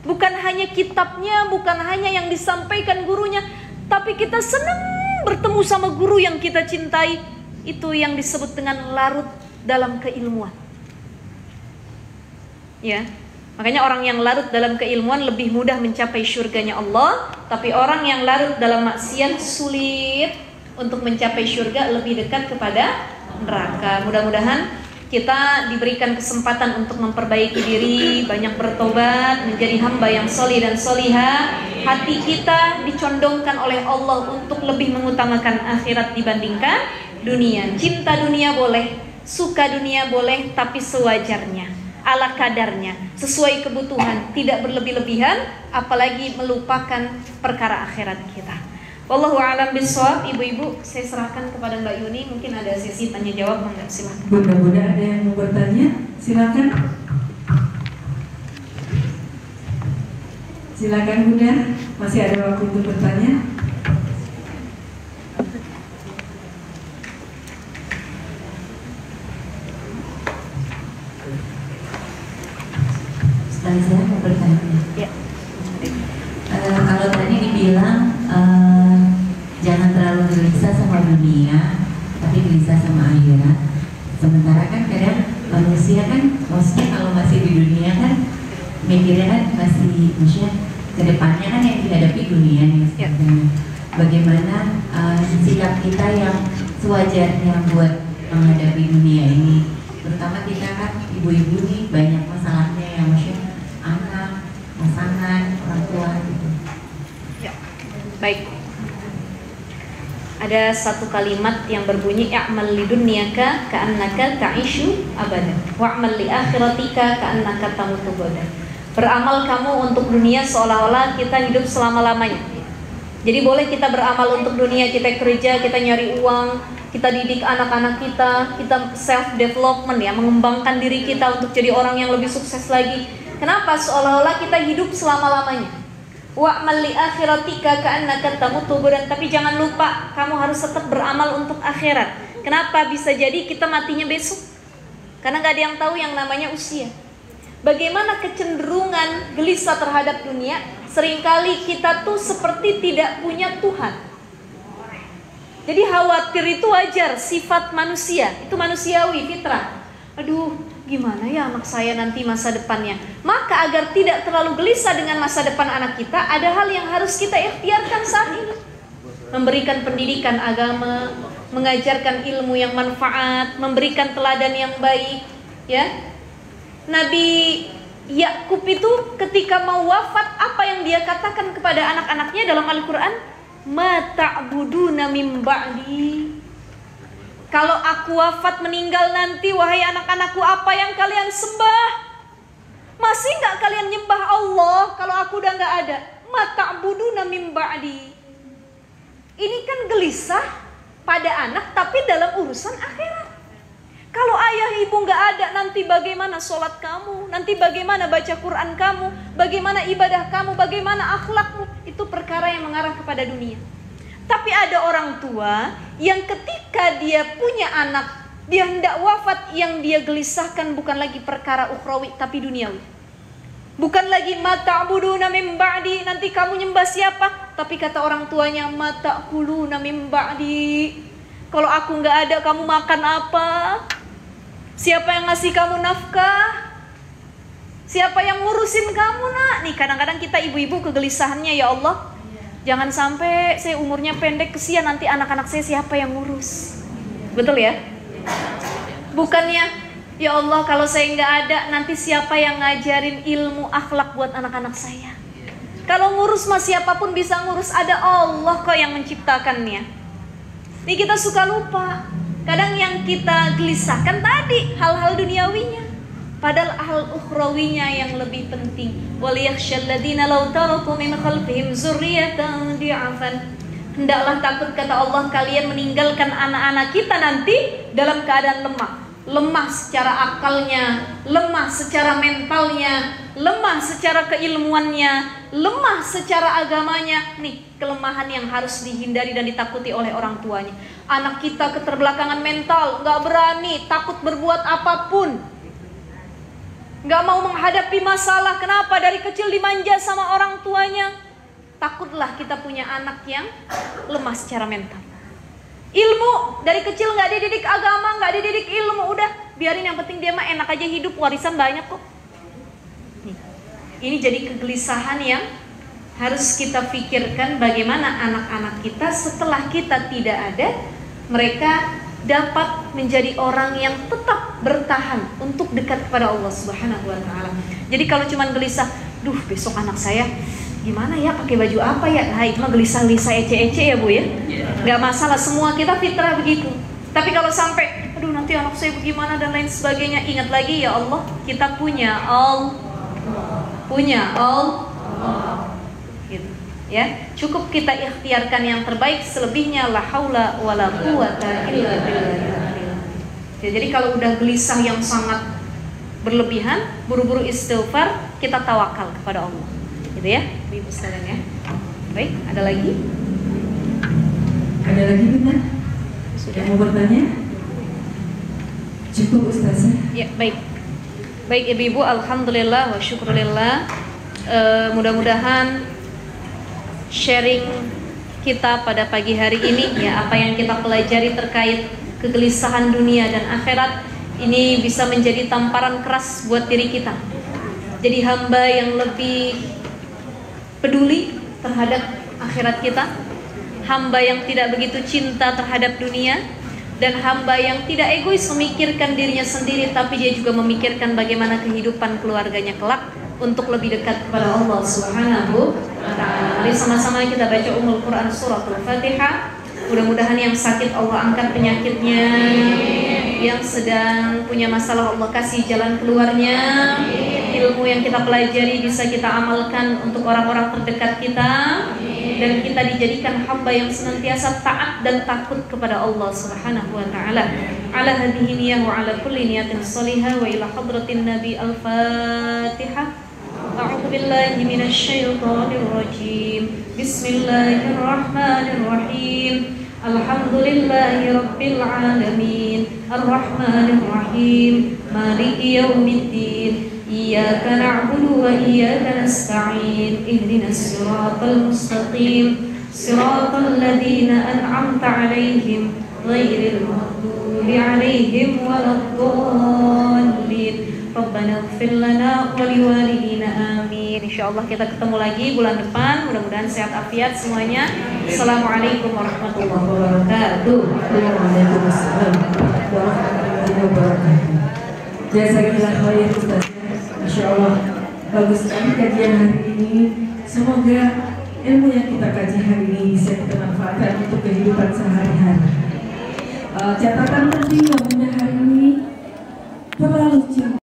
Bukan hanya kitabnya, bukan hanya yang disampaikan gurunya, tapi kita senang bertemu sama guru yang kita cintai. Itu yang disebut dengan larut dalam keilmuan. Ya, makanya orang yang larut dalam keilmuan lebih mudah mencapai syurganya Allah. Tapi orang yang larut dalam maksiat sulit untuk mencapai syurga, lebih dekat kepada neraka. Mudah-mudahan kita diberikan kesempatan untuk memperbaiki diri, banyak bertobat, menjadi hamba yang solih dan solihah. Hati kita dicondongkan oleh Allah untuk lebih mengutamakan akhirat dibandingkan dunia. Cinta dunia boleh, suka dunia boleh, tapi sewajarnya, ala kadarnya, sesuai kebutuhan, tidak berlebih-lebihan, apalagi melupakan perkara akhirat kita. Wallahu a'lam bishawab. Ibu-ibu, saya serahkan kepada Mbak Yuni. Mungkin ada sesi tanya jawab, enggak? Silakan. Bunda-bunda ada yang mau bertanya? Silakan. Silakan Bunda, masih ada waktu untuk bertanya. Saya mau bertanya. Ya. Kalau tadi dibilang jangan terlalu gelisah sama dunia, tapi gelisah sama akhirat. Sementara kan kadang manusia kan, maksudnya kalau masih di dunia kan mikirnya kan masih, maksudnya kedepannya kan yang dihadapi dunia nih. Ya. Bagaimana sikap kita yang sewajarnya buat menghadapi dunia ini, terutama kita kan ibu-ibu nih banyak masalahnya yang maksudnya anak, pasangan, orang tua gitu. Ya. Baik. Ada satu kalimat yang berbunyi i'mal lidunyaka ka'annaka ta'ishu abada wa'mal li akhiratika ka'annaka tamutu ghadan. Beramal kamu untuk dunia seolah-olah kita hidup selama-lamanya. Jadi boleh kita beramal untuk dunia, kita kerja, kita nyari uang, kita didik anak-anak kita self development ya, mengembangkan diri kita untuk jadi orang yang lebih sukses lagi. Kenapa? Seolah-olah kita hidup selama-lamanya. Wa'mal li akhiratika ka'annaka tamutu ghadan. Tapi jangan lupa, kamu harus tetap beramal untuk akhirat. Kenapa? Bisa jadi kita matinya besok. Karena gak ada yang tahu yang namanya usia. Bagaimana kecenderungan gelisah terhadap dunia? Seringkali kita tuh seperti tidak punya Tuhan. Jadi khawatir itu wajar, sifat manusia. Itu manusiawi, fitrah. Aduh, gimana ya anak saya nanti masa depannya. Maka agar tidak terlalu gelisah dengan masa depan anak kita, ada hal yang harus kita ikhtiarkan saat ini. Memberikan pendidikan agama, mengajarkan ilmu yang manfaat, memberikan teladan yang baik, ya. Nabi Yakub itu ketika mau wafat, apa yang dia katakan kepada anak-anaknya dalam Al-Quran? Ma ta'buduna min ba'di. Kalau aku wafat meninggal nanti, wahai anak-anakku, apa yang kalian sembah? Masih nggak kalian nyembah Allah kalau aku udah nggak ada? Ma ta'buduna min ba'di. Ini kan gelisah pada anak, tapi dalam urusan akhirat. Kalau ayah ibu nggak ada, nanti bagaimana sholat kamu? Nanti bagaimana baca Quran kamu? Bagaimana ibadah kamu? Bagaimana akhlakmu? Itu perkara yang mengarah kepada dunia. Tapi ada orang tua yang ketika dia punya anak, dia hendak wafat, yang dia gelisahkan bukan lagi perkara ukhrawi, tapi duniawi. Bukan lagi mata'buduna min ba'di, nanti kamu nyembah siapa? Tapi kata orang tuanya, mata'kuluna min ba'di. Kalau aku nggak ada, kamu makan apa? Siapa yang ngasih kamu nafkah? Siapa yang ngurusin kamu, nak? Nih kadang-kadang kita ibu-ibu kegelisahannya, ya Allah, jangan sampai saya umurnya pendek, kesian nanti anak-anak saya siapa yang ngurus. Betul ya? Bukannya Ya Allah, kalau saya nggak ada, nanti siapa yang ngajarin ilmu akhlak buat anak-anak saya? Kalau ngurus mah siapapun bisa ngurus, ada Allah kok yang menciptakannya. Ini kita suka lupa. Kadang yang kita gelisahkan tadi hal-hal duniawinya, padahal hal ukhrawinya yang lebih penting. Waliyakhshalladzina law taraku min khalfihim dzurriyyatan di'afan. Hendaklah takut, kata Allah, kalian meninggalkan anak-anak kita nanti dalam keadaan lemah. Lemah secara akalnya, lemah secara mentalnya, lemah secara keilmuannya, lemah secara agamanya. Nih, kelemahan yang harus dihindari dan ditakuti oleh orang tuanya. Anak kita keterbelakangan mental, gak berani, takut berbuat apapun, gak mau menghadapi masalah. Kenapa? Dari kecil dimanja sama orang tuanya. Takutlah kita punya anak yang lemah secara mental. Ilmu dari kecil nggak dididik agama, nggak dididik ilmu, udah biarin, yang penting dia mah enak aja hidup, warisan banyak kok. Ini jadi kegelisahan yang harus kita pikirkan, bagaimana anak-anak kita setelah kita tidak ada, mereka dapat menjadi orang yang tetap bertahan untuk dekat kepada Allah Subhanahu wa Ta'ala. Jadi kalau cuma gelisah, duh besok anak saya gimana ya, pakai baju apa ya, nah itu mah gelisah-gelisah ece-ece ya Bu ya. Gak masalah, semua kita fitrah begitu. Tapi kalau sampai aduh nanti anak saya bagaimana dan lain sebagainya, ingat lagi ya Allah, kita punya Allah, gitu ya. Cukup kita ikhtiarkan yang terbaik, selebihnya la haula wala quwata illa billah. Jadi kalau udah gelisah yang sangat berlebihan, buru-buru istighfar, kita tawakal kepada Allah, gitu ya Ibu sekalian ya. Baik, ada lagi? Ada lagi Bunda? Sudah mau bertanya? Cukup Ustazah? Ya, baik. Baik Ibu-ibu, alhamdulillah wa syukurillah. Mudah-mudahan sharing kita pada pagi hari ini ya, apa yang kita pelajari terkait kegelisahan dunia dan akhirat ini bisa menjadi tamparan keras buat diri kita. Jadi hamba yang lebih peduli terhadap akhirat kita, hamba yang tidak begitu cinta terhadap dunia, dan hamba yang tidak egois memikirkan dirinya sendiri, tapi dia juga memikirkan bagaimana kehidupan keluarganya kelak untuk lebih dekat kepada Allah Subhanahu wa Ta'ala. Mari sama-sama kita baca Ummul Quran Suratul Fatihah. Mudah-mudahan yang sakit Allah angkat penyakitnya, yang sedang punya masalah Allah kasih jalan keluarnya. Ilmu yang kita pelajari bisa kita amalkan untuk orang-orang terdekat kita, dan kita dijadikan hamba yang senantiasa taat dan takut kepada Allah Subhanahu wa Ta'ala. Ala hadhihi niyyah wa ala kulli niyatin shalihah wa ila hadratin Nabi al-Fatihah. A'udzu billahi minasy syaithanir rajim. Bismillahirrahmanirrahim. Alhamdulillahi rabbil alamin. Arrahmanir rahim. Maliki yaumiddin. Iyyaka na'budu wa iyyaka nasta'in. Ihdinas siratal mustaqim. Siratal ladzina an'amta 'alaihim ghairil maghdubi 'alaihim waladdallin. Rabbana ighfir lana wa liwalidina amin. Insyaallah kita ketemu lagi bulan depan. Mudah-mudahan sehat afiat semuanya. Assalamualaikum warahmatullahi wabarakatuh. Waalaikumsalam warahmatullahi wabarakatuh. Jazakallah khair Ustaz. Insyaallah bagus sekali kajian hari ini. Semoga ilmu yang kita kaji hari ini bisa kita manfaatkan untuk kehidupan sehari-hari. Catatan penting yang punya hari ini, terlalu cinta